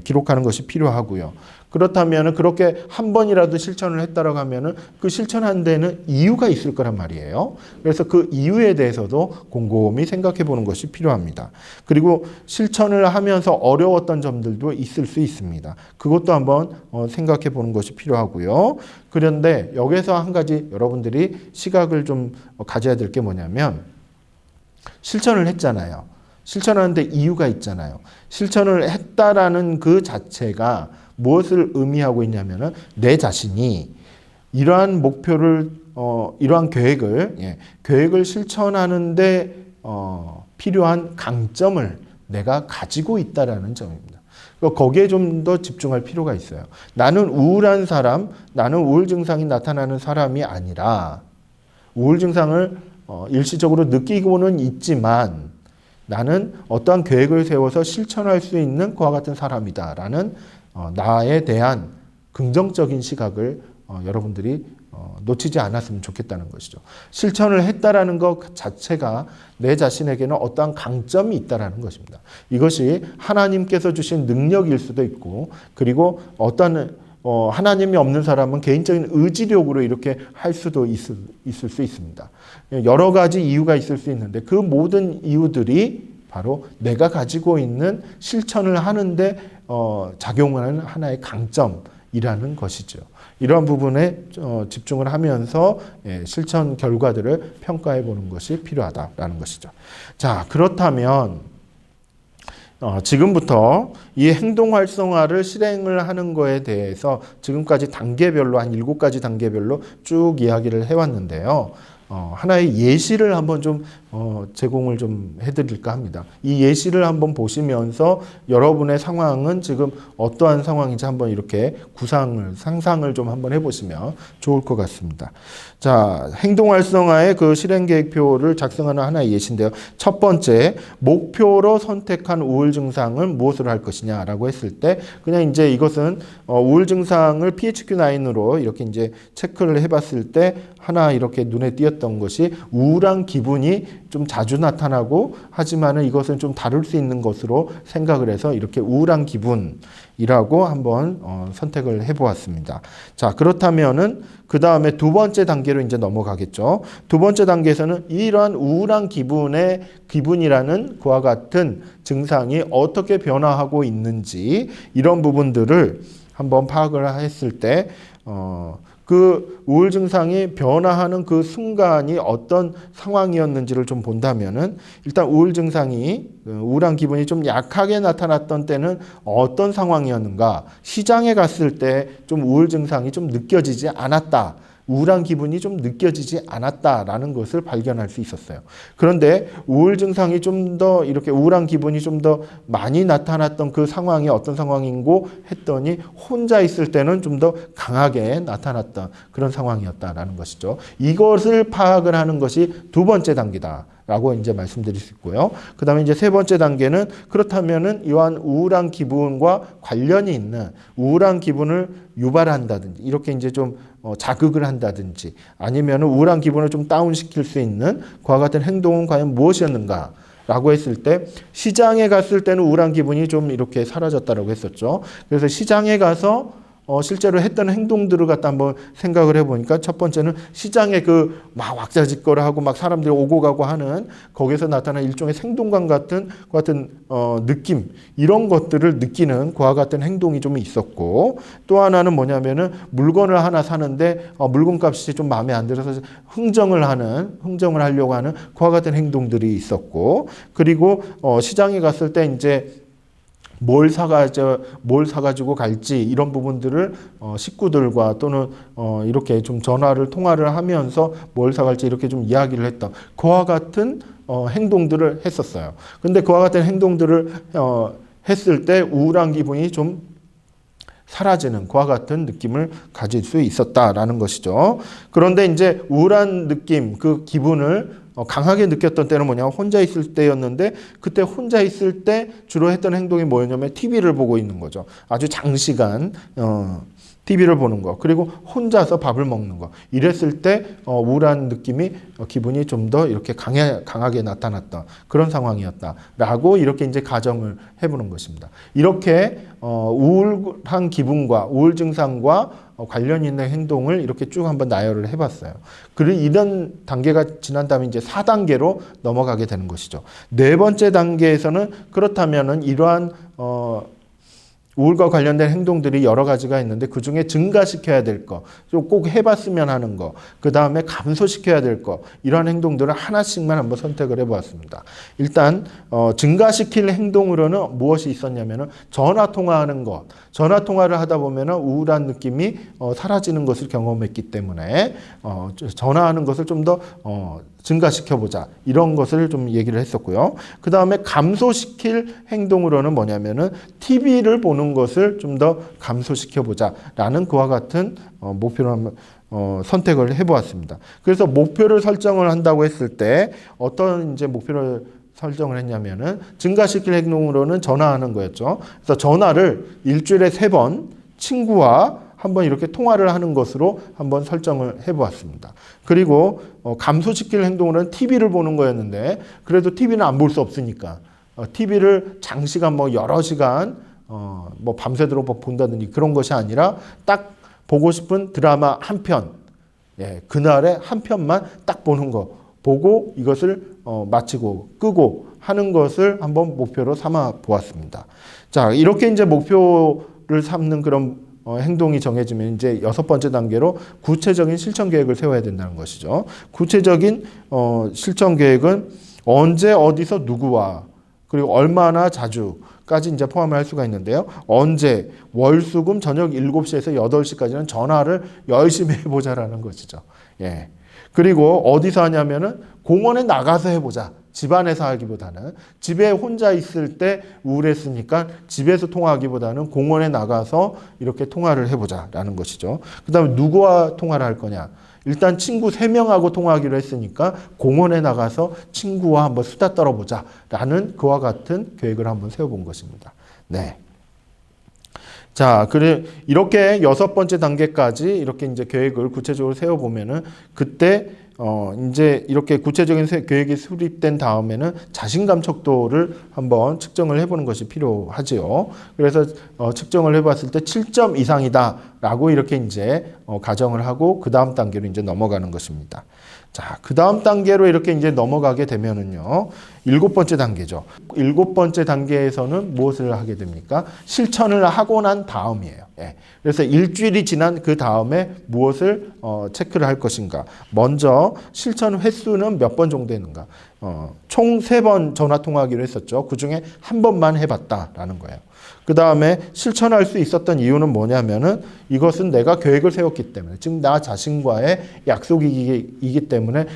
기록하는 것이 필요하고요. 그렇다면 그렇게 한 번이라도 실천을 했다라고 하면은 그 실천한 데는 이유가 있을 거란 말이에요. 그래서 그 이유에 대해서도 곰곰이 생각해 보는 것이 필요합니다. 그리고 실천을 하면서 어려웠던 점들도 있을 수 있습니다. 그것도 한번 생각해 보는 것이 필요하고요. 그런데 여기서 한 가지 여러분들이 시각을 좀 가져야 될 게 뭐냐면, 실천을 했잖아요. 실천하는데 이유가 있잖아요. 실천을 했다라는 그 자체가 무엇을 의미하고 있냐면은 내 자신이 이러한 목표를 이러한 계획을 실천하는데 필요한 강점을 내가 가지고 있다라는 점입니다. 거기에 좀 더 집중할 필요가 있어요. 나는 우울한 사람, 나는 우울 증상이 나타나는 사람이 아니라 우울 증상을 일시적으로 느끼고는 있지만 나는 어떠한 계획을 세워서 실천할 수 있는 그와 같은 사람이다라는 나에 대한 긍정적인 시각을 여러분들이 놓치지 않았으면 좋겠다는 것이죠. 실천을 했다라는 것 자체가 내 자신에게는 어떠한 강점이 있다라는 것입니다. 이것이 하나님께서 주신 능력일 수도 있고, 그리고 어떠한 하나님이 없는 사람은 개인적인 의지력으로 이렇게 할 수도 있을 수 있습니다. 여러 가지 이유가 있을 수 있는데 그 모든 이유들이 바로 내가 가지고 있는 실천을 하는데 작용하는 하나의 강점이라는 것이죠. 이러한 부분에 집중을 하면서 실천 결과들을 평가해 보는 것이 필요하다라는 것이죠. 자, 그렇다면 지금부터 이 행동 활성화를 실행을 하는 거에 대해서 지금까지 단계별로 한 7가지 단계별로 쭉 이야기를 해왔는데요. 하나의 예시를 한번 좀 제공을 좀 해드릴까 합니다. 이 예시를 한번 보시면서 여러분의 상황은 지금 어떠한 상황인지 한번 이렇게 상상을 좀 한번 해보시면 좋을 것 같습니다. 자, 행동 활성화의 그 실행 계획표를 작성하는 하나의 예시인데요. 첫 번째, 목표로 선택한 우울 증상은 무엇을 할 것이냐라고 했을 때, 그냥 이제 이것은 우울 증상을 PHQ-9으로 이렇게 이제 체크를 해봤을 때 하나 이렇게 눈에 띄었던 느꼈던 것이 우울한 기분이 좀 자주 나타나고, 하지만은 이것은 좀 다룰 수 있는 것으로 생각을 해서 이렇게 우울한 기분이라고 한번 선택을 해보았습니다. 자, 그렇다면은 그 다음에 두 번째 단계로 이제 넘어가겠죠. 두 번째 단계에서는 이러한 우울한 기분이라는 그와 같은 증상이 어떻게 변화하고 있는지, 이런 부분들을 한번 파악을 했을 때, 그 우울 증상이 변화하는 그 순간이 어떤 상황이었는지를 좀 본다면은, 일단 우울 증상이, 우울한 기분이 좀 약하게 나타났던 때는 어떤 상황이었는가, 시장에 갔을 때 좀 우울 증상이 좀 느껴지지 않았다, 우울한 기분이 좀 느껴지지 않았다라는 것을 발견할 수 있었어요. 그런데 우울 증상이 좀 더 이렇게 우울한 기분이 좀 더 많이 나타났던 그 상황이 어떤 상황인고 했더니, 혼자 있을 때는 좀 더 강하게 나타났던 그런 상황이었다라는 것이죠. 이것을 파악을 하는 것이 두 번째 단계다 라고 이제 말씀드릴 수 있고요. 그 다음에 이제 세 번째 단계는, 그렇다면은 이러한 우울한 기분과 관련이 있는, 우울한 기분을 유발한다든지, 이렇게 이제 좀 자극을 한다든지, 아니면 우울한 기분을 좀 다운시킬 수 있는 그와 같은 행동은 과연 무엇이었는가 라고 했을 때, 시장에 갔을 때는 우울한 기분이 좀 이렇게 사라졌다라고 했었죠. 그래서 시장에 가서 실제로 했던 행동들을 갖다 한번 생각을 해보니까, 첫 번째는 시장에 그 막 왁자지껄 하고 막 사람들이 오고 가고 하는, 거기서 나타난 일종의 생동감 같은 느낌, 이런 것들을 느끼는 그와 같은 행동이 좀 있었고, 또 하나는 뭐냐면은 물건을 하나 사는데 물건값이 좀 마음에 안 들어서 흥정을 하려고 하는 그와 같은 행동들이 있었고, 그리고 시장에 갔을 때 이제 뭘 사가지고 갈지, 이런 부분들을 식구들과 또는 이렇게 좀 통화를 하면서 뭘 사갈지 이렇게 좀 이야기를 했던 그와 같은 행동들을 했었어요. 근데 그와 같은 행동들을 했을 때 우울한 기분이 좀 사라지는 그와 같은 느낌을 가질 수 있었다라는 것이죠. 그런데 이제 우울한 느낌, 그 기분을 강하게 느꼈던 때는 뭐냐면 혼자 있을 때였는데, 그때 혼자 있을 때 주로 했던 행동이 뭐였냐면 TV를 보고 있는 거죠. 아주 장시간 TV를 보는 거, 그리고 혼자서 밥을 먹는 거, 이랬을 때 우울한 느낌이, 기분이 좀 더 이렇게 강하게 나타났던 그런 상황이었다라고 이렇게 이제 가정을 해보는 것입니다. 이렇게 우울한 기분과 우울 증상과 관련 있는 행동을 이렇게 쭉 한번 나열을 해봤어요. 그리고 이런 단계가 지난 다음에 이제 4단계로 넘어가게 되는 것이죠. 네 번째 단계에서는, 그렇다면은 이러한 우울과 관련된 행동들이 여러 가지가 있는데, 그 중에 증가시켜야 될 거, 좀 꼭 해봤으면 하는 거, 그 다음에 감소시켜야 될 거, 이러한 행동들을 하나씩만 한번 선택을 해보았습니다. 일단 증가시킬 행동으로는 무엇이 있었냐면은 전화 통화하는 것, 전화 통화를 하다 보면은 우울한 느낌이 사라지는 것을 경험했기 때문에 전화하는 것을 좀 더 증가시켜보자, 이런 것을 좀 얘기를 했었고요. 그 다음에 감소시킬 행동으로는 뭐냐면은 TV를 보는 것을 좀 더 감소시켜보자 라는 그와 같은 목표를 한번 선택을 해보았습니다. 그래서 목표를 설정을 한다고 했을 때 어떤 이제 목표를 설정을 했냐면은, 증가시킬 행동으로는 전화하는 거였죠. 그래서 전화를 일주일에 3번 친구와 한번 이렇게 통화를 하는 것으로 한번 설정을 해보았습니다. 그리고 감소시킬 행동으로는 TV를 보는 거였는데, 그래도 TV는 안 볼 수 없으니까 TV를 장시간 여러 시간 밤새도록 본다든지 그런 것이 아니라, 딱 보고 싶은 드라마 한 편, 그날에 한 편만 딱 보는 거, 보고 이것을 마치고 끄고 하는 것을 한번 목표로 삼아 보았습니다. 자, 이렇게 이제 목표를 삼는 그런 행동이 정해지면 이제 6번째 단계로 구체적인 실천 계획을 세워야 된다는 것이죠. 구체적인 실천 계획은 언제, 어디서, 누구와, 그리고 얼마나 자주까지 이제 포함을 할 수가 있는데요. 언제, 월수금 저녁 7시에서 8시까지는 전화를 열심히 해보자라는 것이죠. 예. 그리고 어디서 하냐면은 공원에 나가서 해보자. 집안에서 하기보다는, 집에 혼자 있을 때 우울했으니까 집에서 통화하기보다는 공원에 나가서 이렇게 통화를 해보자라는 것이죠. 그 다음에 누구와 통화를 할 거냐. 일단 친구 3명하고 통화하기로 했으니까 공원에 나가서 친구와 한번 수다 떨어보자라는 그와 같은 계획을 한번 세워본 것입니다. 네. 자, 그래 이렇게 6번째 단계까지 이렇게 이제 계획을 구체적으로 세워보면은, 그때 이제 이렇게 구체적인 계획이 수립된 다음에는 자신감 척도를 한번 측정을 해보는 것이 필요하지요. 그래서 측정을 해봤을 때 7점 이상이다라고 이렇게 이제 가정을 하고 그 다음 단계로 이제 넘어가는 것입니다. 자, 그 다음 단계로 이렇게 이제 넘어가게 되면은요, 7번째 단계죠. 7번째 단계에서는 무엇을 하게 됩니까? 실천을 하고 난 다음이에요. 예. 그래서 일주일이 지난 그 다음에 무엇을 체크를 할 것인가. 먼저 실천 횟수는 몇 번 정도 했는가. 총 3번 전화 통화하기로 했었죠. 그 중에 한 번만 해봤다라는 거예요. 그 다음에 실천할 수 있었던 이유는 뭐냐면은 이것은 내가 계획을 세웠기 때문에, 즉 나 자신과의 약속이기 때문에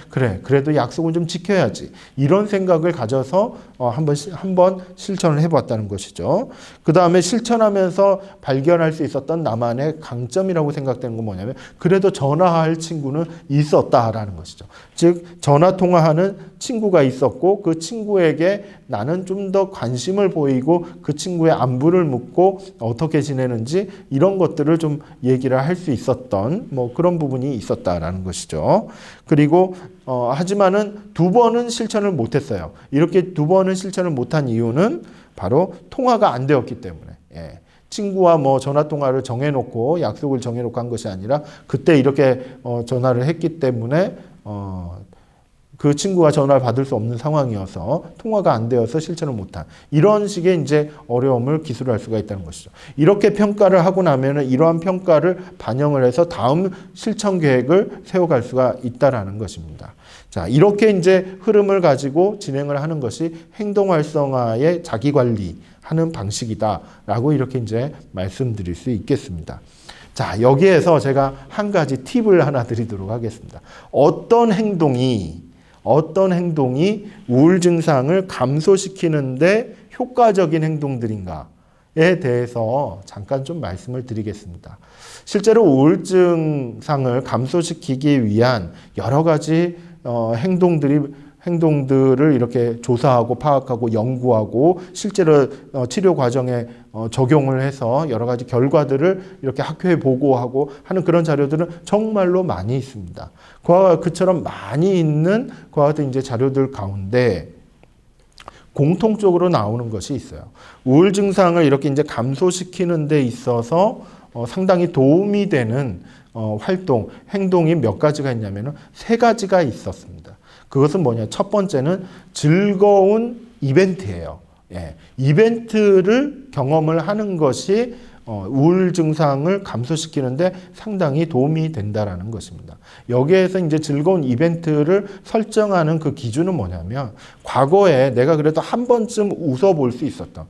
그래도 약속은 좀 지켜야지, 이런 생각을 가져서 한번 실천을 해봤다는 것이죠. 그 다음에 실천하면서 발견할 수 있었던 나만의 강점이라고 생각되는 건 뭐냐면 그래도 전화할 친구는 있었다라는 것이죠. 즉 전화 통화하는 친구가 있었고 그 친구에게 나는 좀 더 관심을 보이고 그 친구의 안부를 묻고 어떻게 지내는지 이런 것들을 좀 얘기를 할 수 있었던 뭐 그런 부분이 있었다라는 것이죠. 그리고 하지만은 2번은 실천을 못했어요. 이렇게 2번은 실천을 못한 이유는 바로 통화가 안 되었기 때문에. 예. 친구와 뭐 전화 통화를 정해놓고 약속을 정해놓고 한 것이 아니라 그때 이렇게 전화를 했기 때문에 그 친구가 전화를 받을 수 없는 상황이어서 통화가 안 되어서 실천을 못한 이런 식의 이제 어려움을 기술할 수가 있다는 것이죠. 이렇게 평가를 하고 나면은 이러한 평가를 반영을 해서 다음 실천 계획을 세워갈 수가 있다라는 것입니다. 자, 이렇게 이제 흐름을 가지고 진행을 하는 것이 행동 활성화의 자기 관리하는 방식이다라고 이렇게 이제 말씀드릴 수 있겠습니다. 자, 여기에서 제가 한 가지 팁을 하나 드리도록 하겠습니다. 어떤 행동이 우울 증상을 감소시키는데 효과적인 행동들인가에 대해서 잠깐 좀 말씀을 드리겠습니다. 실제로 우울증상을 감소시키기 위한 여러 가지 행동들을 이렇게 조사하고 파악하고 연구하고 실제로 치료 과정에 적용을 해서 여러 가지 결과들을 이렇게 학회에 보고하고 하는 그런 자료들은 정말로 많이 있습니다. 그처럼 많이 있는 그와 같은 이제 자료들 가운데 공통적으로 나오는 것이 있어요. 우울 증상을 이렇게 이제 감소시키는 데 있어서 상당히 도움이 되는 행동이 몇 가지가 있냐면은 3가지가 있었습니다. 그것은 뭐냐? 첫 번째는 즐거운 이벤트예요. 예. 이벤트를 경험을 하는 것이 우울 증상을 감소시키는데 상당히 도움이 된다라는 것입니다. 여기에서 이제 즐거운 이벤트를 설정하는 그 기준은 뭐냐면 과거에 내가 그래도 한 번쯤 웃어볼 수 있었던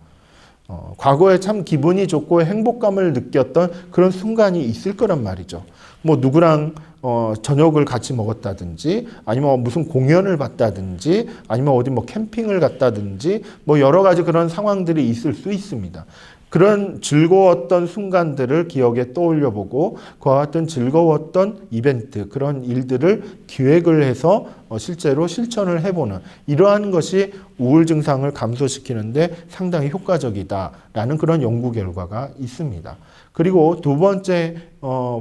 과거에 참 기분이 좋고 행복감을 느꼈던 그런 순간이 있을 거란 말이죠. 뭐 누구랑 저녁을 같이 먹었다든지 아니면 무슨 공연을 봤다든지 아니면 어디 뭐 캠핑을 갔다든지 뭐 여러 가지 그런 상황들이 있을 수 있습니다. 그런 즐거웠던 순간들을 기억에 떠올려 보고 그와 같은 즐거웠던 이벤트, 그런 일들을 기획을 해서 실제로 실천을 해보는 이러한 것이 우울 증상을 감소시키는데 상당히 효과적이다라는 그런 연구 결과가 있습니다. 그리고 2번째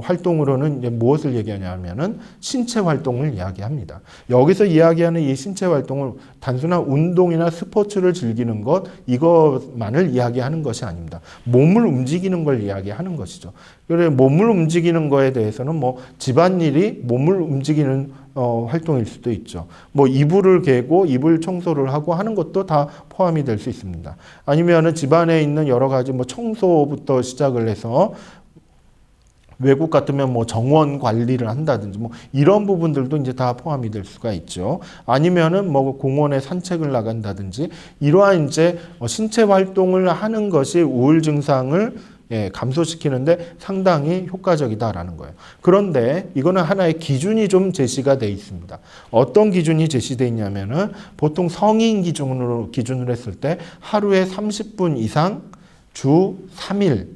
활동으로는 이제 무엇을 얘기하냐면은 신체 활동을 이야기합니다. 여기서 이야기하는 이 신체 활동을 단순한 운동이나 스포츠를 즐기는 것 이것만을 이야기하는 것이 아닙니다. 몸을 움직이는 걸 이야기하는 것이죠. 그래 몸을 움직이는 거에 대해서는 뭐 집안일이 몸을 움직이는 활동일 수도 있죠. 뭐 이불을 개고 이불 청소를 하고 하는 것도 다 포함이 될 수 있습니다. 아니면은 집안에 있는 여러 가지 뭐 청소부터 시작을 해서 외국 같으면 뭐 정원 관리를 한다든지 뭐 이런 부분들도 이제 다 포함이 될 수가 있죠. 아니면은 뭐 공원에 산책을 나간다든지 이러한 이제 신체 활동을 하는 것이 우울 증상을 감소시키는데 상당히 효과적이다라는 거예요. 그런데 이거는 하나의 기준이 좀 제시가 돼 있습니다. 어떤 기준이 제시되어 있냐면은 보통 성인 기준으로 했을 때 하루에 30분 이상 주 3일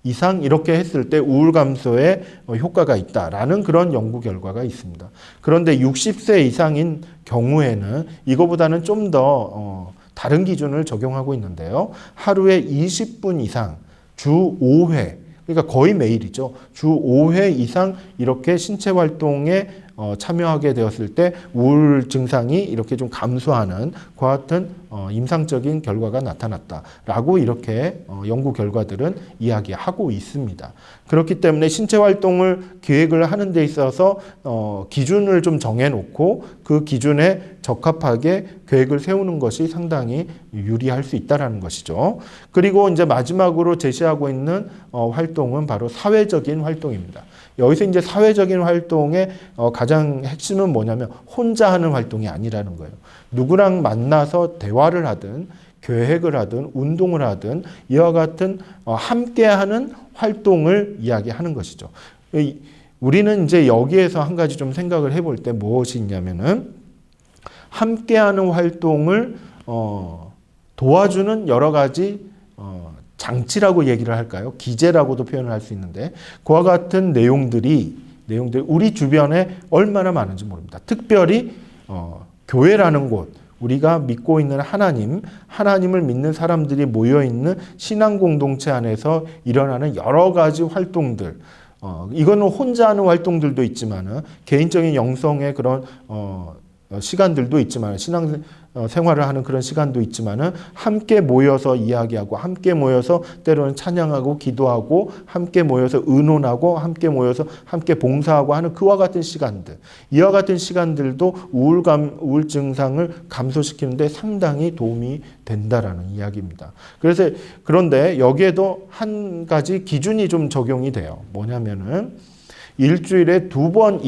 이상 이렇게 했을 때 우울 감소에 효과가 있다라는 그런 연구 결과가 있습니다. 그런데 60세 이상인 경우에는 이거보다는 좀 더 다른 기준을 적용하고 있는데요. 하루에 20분 이상 주 5회, 그러니까 거의 매일이죠. 주 5회 이상 이렇게 신체 활동에 참여하게 되었을 때 우울 증상이 이렇게 좀 감소하는 그와 같은 임상적인 결과가 나타났다라고 이렇게 연구 결과들은 이야기하고 있습니다. 그렇기 때문에 신체 활동을 기획을 하는 데 있어서 기준을 좀 정해놓고 그 기준에 적합하게 계획을 세우는 것이 상당히 유리할 수 있다는 것이죠. 그리고 이제 마지막으로 제시하고 있는 활동은 바로 사회적인 활동입니다. 여기서 이제 사회적인 활동의 가장 핵심은 뭐냐면 혼자 하는 활동이 아니라는 거예요. 누구랑 만나서 대화를 하든 계획을 하든 운동을 하든 이와 같은 함께하는 활동을 이야기하는 것이죠. 우리는 이제 여기에서 한 가지 좀 생각을 해볼 때 무엇이 있냐면은 함께하는 활동을 도와주는 여러 가지 장치라고 얘기를 할까요? 기제라고도 표현을 할 수 있는데 그와 같은 내용들이 우리 주변에 얼마나 많은지 모릅니다. 특별히 교회라는 곳, 우리가 믿고 있는 하나님을 믿는 사람들이 모여있는 신앙 공동체 안에서 일어나는 여러 가지 활동들, 이거는 혼자 하는 활동들도 있지만은 개인적인 영성의 그런 시간들도 있지만 신앙 생활을 하는 그런 시간도 있지만은 함께 모여서 이야기하고 함께 모여서 때로는 찬양하고 기도하고 함께 모여서 의논하고 함께 모여서 함께 봉사하고 하는 그와 같은 시간들, 이와 같은 시간들도 우울 증상을 감소시키는데 상당히 도움이 된다라는 이야기입니다. 그런데 여기에도 한 가지 기준이 좀 적용이 돼요. 뭐냐면은 일주일에 2번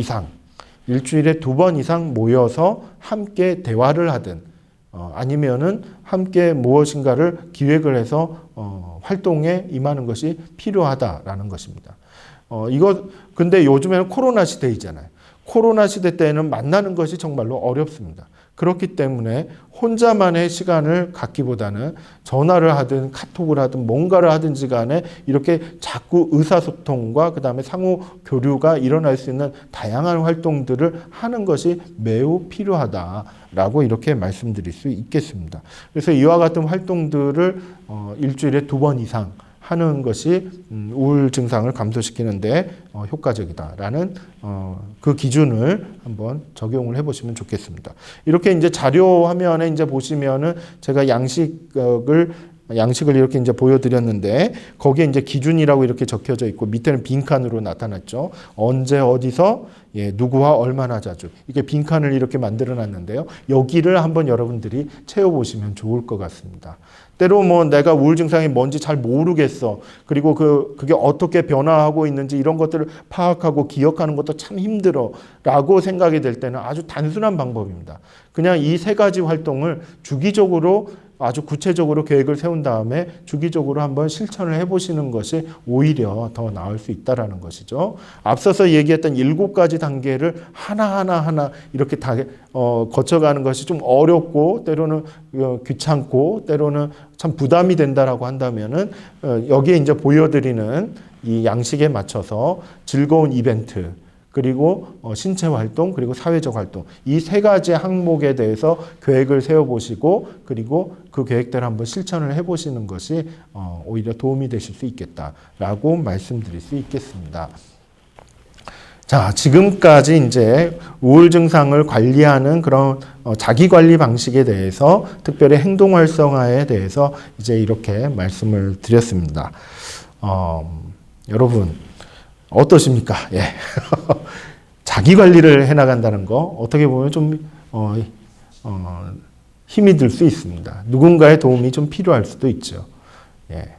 이상 모여서 함께 대화를 하든 아니면은 함께 무엇인가를 기획을 해서 활동에 임하는 것이 필요하다라는 것입니다. 근데 요즘에는 코로나 시대이잖아요. 코로나 시대 때는 만나는 것이 정말로 어렵습니다. 그렇기 때문에 혼자만의 시간을 갖기보다는 전화를 하든 카톡을 하든 뭔가를 하든지 간에 이렇게 자꾸 의사소통과 그다음에 상호 교류가 일어날 수 있는 다양한 활동들을 하는 것이 매우 필요하다라고 이렇게 말씀드릴 수 있겠습니다. 그래서 이와 같은 활동들을 일주일에 2번 이상 하는 것이 우울 증상을 감소시키는데 효과적이다라는 그 기준을 한번 적용을 해보시면 좋겠습니다. 이렇게 이제 자료 화면에 이제 보시면은 제가 양식을 이렇게 이제 보여드렸는데 거기에 이제 기준이라고 이렇게 적혀져 있고 밑에는 빈칸으로 나타났죠. 언제 어디서 누구와 얼마나 자주 이게 빈칸을 이렇게 만들어 놨는데요. 여기를 한번 여러분들이 채워보시면 좋을 것 같습니다. 때로 내가 우울 증상이 뭔지 잘 모르겠어. 그리고 그게 어떻게 변화하고 있는지 이런 것들을 파악하고 기억하는 것도 참 힘들어. 라고 생각이 될 때는 아주 단순한 방법입니다. 그냥 이 3가지 활동을 주기적으로 아주 구체적으로 계획을 세운 다음에 주기적으로 한번 실천을 해보시는 것이 오히려 더 나을 수 있다는 것이죠. 앞서서 얘기했던 7가지 단계를 하나하나 이렇게 다 거쳐가는 것이 좀 어렵고 때로는 귀찮고 때로는 참 부담이 된다라고 한다면은 여기에 이제 보여드리는 이 양식에 맞춰서 즐거운 이벤트 그리고 신체 활동 그리고 사회적 활동 이 3가지 항목에 대해서 계획을 세워보시고 그리고 그 계획대로 한번 실천을 해보시는 것이 오히려 도움이 되실 수 있겠다라고 말씀드릴 수 있겠습니다. 자, 지금까지 이제 우울 증상을 관리하는 그런 자기 관리 방식에 대해서 특별히 행동 활성화에 대해서 이제 이렇게 말씀을 드렸습니다. 여러분 어떠십니까? 예. 자기 관리를 해나간다는 거 어떻게 보면 좀 힘이 들 수 있습니다. 누군가의 도움이 좀 필요할 수도 있죠. 예.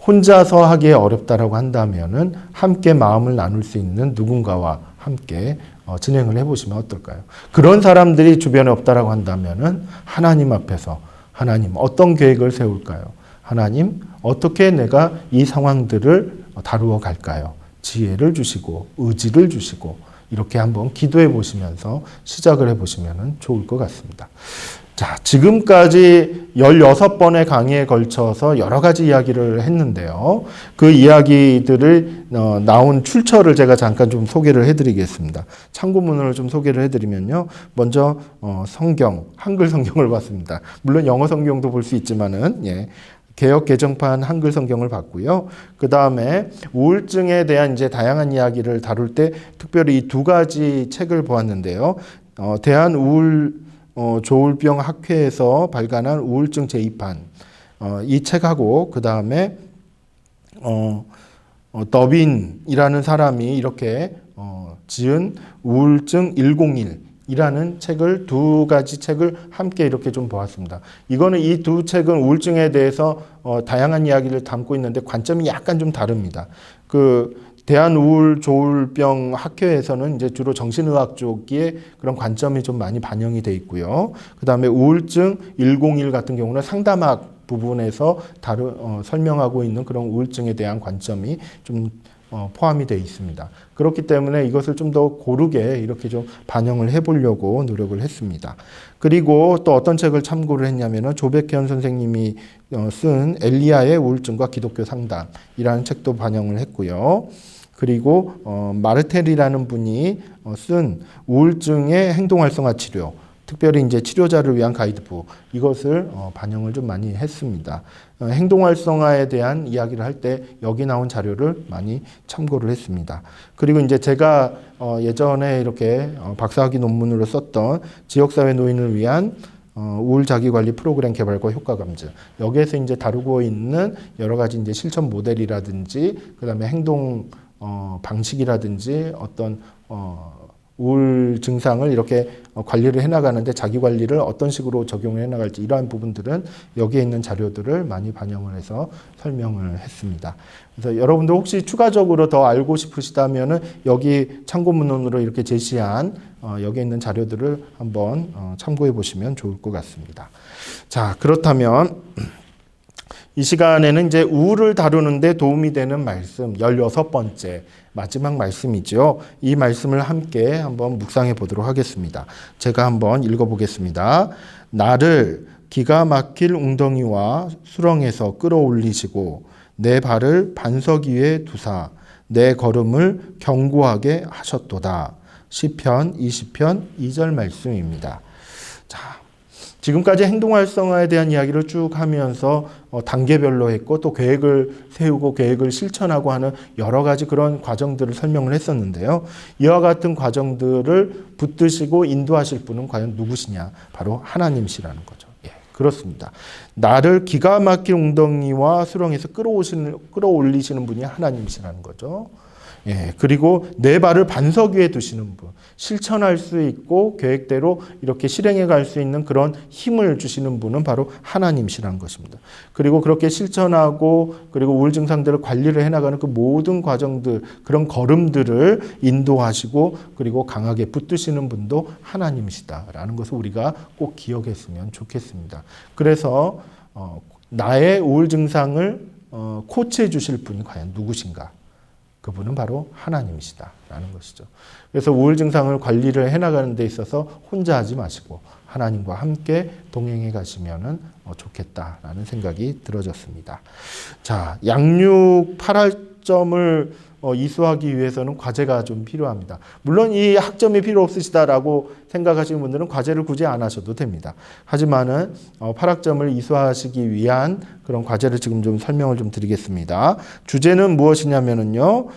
혼자서 하기에 어렵다라고 한다면은 함께 마음을 나눌 수 있는 누군가와 함께 진행을 해보시면 어떨까요? 그런 사람들이 주변에 없다라고 한다면은 하나님 앞에서 하나님 어떤 계획을 세울까요? 하나님 어떻게 내가 이 상황들을 다루어 갈까요? 지혜를 주시고 의지를 주시고 이렇게 한번 기도해 보시면서 시작을 해 보시면 좋을 것 같습니다. 자, 지금까지 16번의 강의에 걸쳐서 여러 가지 이야기를 했는데요. 그 이야기들을 나온 출처를 제가 잠깐 좀 소개를 해드리겠습니다. 참고문을 좀 소개를 해드리면요. 먼저 성경, 한글 성경을 봤습니다. 물론 영어 성경도 볼 수 있지만은 개역 개정판 한글 성경을 봤고요. 그 다음에 우울증에 대한 이제 다양한 이야기를 다룰 때 특별히 이 두 가지 책을 보았는데요. 대한우울 조울병 학회에서 발간한 우울증 제2판 이 책하고 그 다음에 더빈이라는 사람이 이렇게 지은 우울증 101이라는 책을 두 가지 책을 함께 이렇게 좀 보았습니다. 이거는 이 두 책은 우울증에 대해서 다양한 이야기를 담고 있는데 관점이 약간 좀 다릅니다. 그 대한우울조울병 학회에서는 이제 주로 정신의학 쪽의 그런 관점이 좀 많이 반영이 돼 있고요. 그 다음에 우울증 101 같은 경우는 상담학 부분에서 설명하고 있는 그런 우울증에 대한 관점이 좀 포함이 되어 있습니다. 그렇기 때문에 이것을 좀 더 고르게 이렇게 좀 반영을 해보려고 노력을 했습니다. 그리고 또 어떤 책을 참고를 했냐면은 조백현 선생님이 쓴 엘리야의 우울증과 기독교 상담이라는 책도 반영을 했고요. 그리고 마르텔이라는 분이 쓴 우울증의 행동활성화 치료, 특별히 이제 치료자를 위한 가이드북 이것을 반영을 좀 많이 했습니다. 행동활성화에 대한 이야기를 할 때 여기 나온 자료를 많이 참고를 했습니다. 그리고 이제 제가 예전에 이렇게 박사학위 논문으로 썼던 지역사회 노인을 위한 우울 자기관리 프로그램 개발과 효과 감증 여기에서 이제 다루고 있는 여러 가지 이제 실천 모델이라든지 그다음에 행동 방식이라든지 어떤 우울 증상을 이렇게 관리를 해나가는데 자기 관리를 어떤 식으로 적용을 해나갈지 이러한 부분들은 여기에 있는 자료들을 많이 반영을 해서 설명을 했습니다. 그래서 여러분들 혹시 추가적으로 더 알고 싶으시다면은 여기 참고문헌으로 이렇게 제시한 여기에 있는 자료들을 한번 참고해 보시면 좋을 것 같습니다. 자, 그렇다면 이 시간에는 이제 우울을 다루는데 도움이 되는 말씀 16번째 마지막 말씀이죠. 이 말씀을 함께 한번 묵상해 보도록 하겠습니다. 제가 한번 읽어 보겠습니다. 나를 기가 막힐 웅덩이와 수렁에서 끌어올리시고 내 발을 반석 위에 두사 내 걸음을 견고하게 하셨도다. 시편 20편 2절 말씀입니다. 자, 지금까지 행동활성화에 대한 이야기를 쭉 하면서 단계별로 했고 또 계획을 세우고 계획을 실천하고 하는 여러 가지 그런 과정들을 설명을 했었는데요. 이와 같은 과정들을 붙드시고 인도하실 분은 과연 누구시냐? 바로 하나님이시라는 거죠. 예, 그렇습니다. 나를 기가 막힌 웅덩이와 수렁에서 끌어올리시는 분이 하나님이시라는 거죠. 예, 그리고 내 발을 반석 위에 두시는 분, 실천할 수 있고 계획대로 이렇게 실행해 갈 수 있는 그런 힘을 주시는 분은 바로 하나님이시라는 것입니다. 그리고 그렇게 실천하고 그리고 우울 증상들을 관리를 해나가는 그 모든 과정들, 그런 걸음들을 인도하시고 그리고 강하게 붙드시는 분도 하나님이시다라는 것을 우리가 꼭 기억했으면 좋겠습니다. 그래서 나의 우울 증상을 코치해 주실 분이 과연 누구신가? 그분은 바로 하나님이시다라는 것이죠. 그래서 우울 증상을 관리를 해나가는 데 있어서 혼자 하지 마시고 하나님과 함께 동행해 가시면 좋겠다라는 생각이 들어졌습니다. 자, 양육 8학점을 이수하기 위해서는 과제가 좀 필요합니다. 물론 이 학점이 필요 없으시다라고 생각하시는 분들은 과제를 굳이 안 하셔도 됩니다. 하지만은 8학점을 이수하시기 위한 그런 과제를 지금 좀 설명을 좀 드리겠습니다. 주제는 무엇이냐면은요,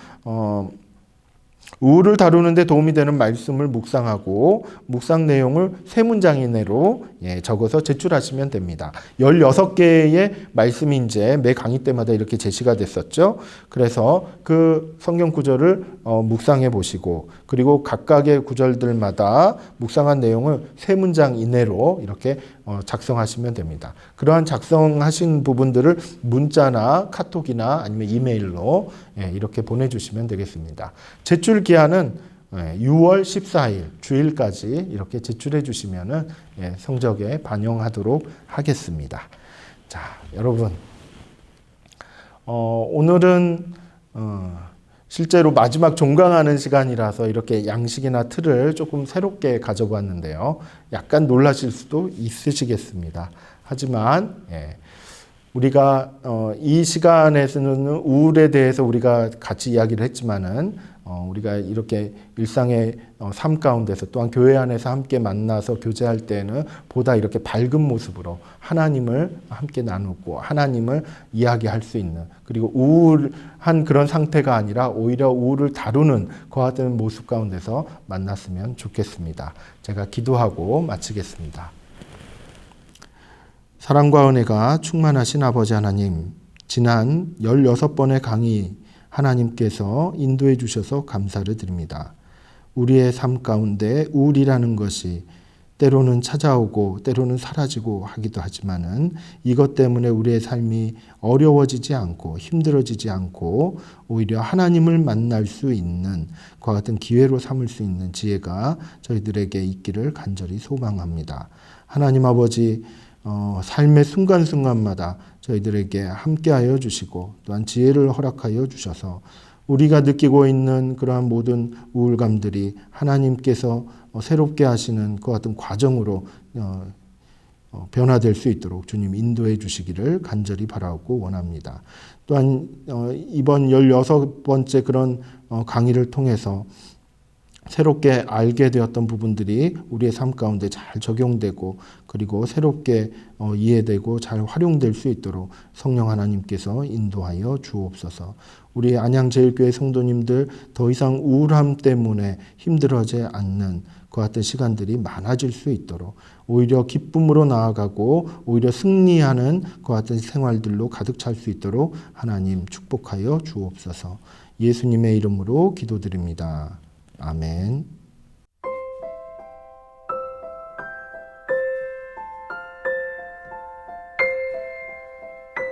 우울을 다루는데 도움이 되는 말씀을 묵상하고 묵상 내용을 3문장 이내로 적어서 제출하시면 됩니다. 16개의 말씀이 이제 매 강의 때마다 이렇게 제시가 됐었죠. 그래서 그 성경 구절을 묵상해 보시고 그리고 각각의 구절들마다 묵상한 내용을 3문장 이내로 이렇게 작성하시면 됩니다. 그러한 작성하신 부분들을 문자나 카톡이나 아니면 이메일로 이렇게 보내주시면 되겠습니다. 제출 기한은 6월 14일 주일까지 이렇게 제출해 주시면 성적에 반영하도록 하겠습니다. 자, 여러분 오늘은 실제로 마지막 종강하는 시간이라서 이렇게 양식이나 틀을 조금 새롭게 가져봤는데요. 약간 놀라실 수도 있으시겠습니다. 하지만 우리가 이 시간에서는 우울에 대해서 우리가 같이 이야기를 했지만은 우리가 이렇게 일상의 삶 가운데서 또한 교회 안에서 함께 만나서 교제할 때는 보다 이렇게 밝은 모습으로 하나님을 함께 나누고 하나님을 이야기할 수 있는, 그리고 우울한 그런 상태가 아니라 오히려 우울을 다루는 그와 같은 모습 가운데서 만났으면 좋겠습니다. 제가 기도하고 마치겠습니다. 사랑과 은혜가 충만하신 아버지 하나님, 지난 16번의 강의 하나님께서 인도해 주셔서 감사를 드립니다. 우리의 삶 가운데 우울이라는 것이 때로는 찾아오고 때로는 사라지고 하기도 하지만은 이것 때문에 우리의 삶이 어려워지지 않고 힘들어지지 않고 오히려 하나님을 만날 수 있는 그와 같은 기회로 삼을 수 있는 지혜가 저희들에게 있기를 간절히 소망합니다. 하나님 아버지, 삶의 순간순간마다 저희들에게 함께하여 주시고 또한 지혜를 허락하여 주셔서 우리가 느끼고 있는 그러한 모든 우울감들이 하나님께서 새롭게 하시는 그 같은 과정으로 변화될 수 있도록 주님 인도해 주시기를 간절히 바라고 원합니다. 또한 이번 16번째 그런 강의를 통해서 새롭게 알게 되었던 부분들이 우리의 삶 가운데 잘 적용되고 그리고 새롭게 이해되고 잘 활용될 수 있도록 성령 하나님께서 인도하여 주옵소서. 우리 안양제일교회 성도님들 더 이상 우울함 때문에 힘들어하지 않는 그 같은 시간들이 많아질 수 있도록 오히려 기쁨으로 나아가고 오히려 승리하는 그 같은 생활들로 가득 찰 수 있도록 하나님 축복하여 주옵소서. 예수님의 이름으로 기도드립니다. 아멘.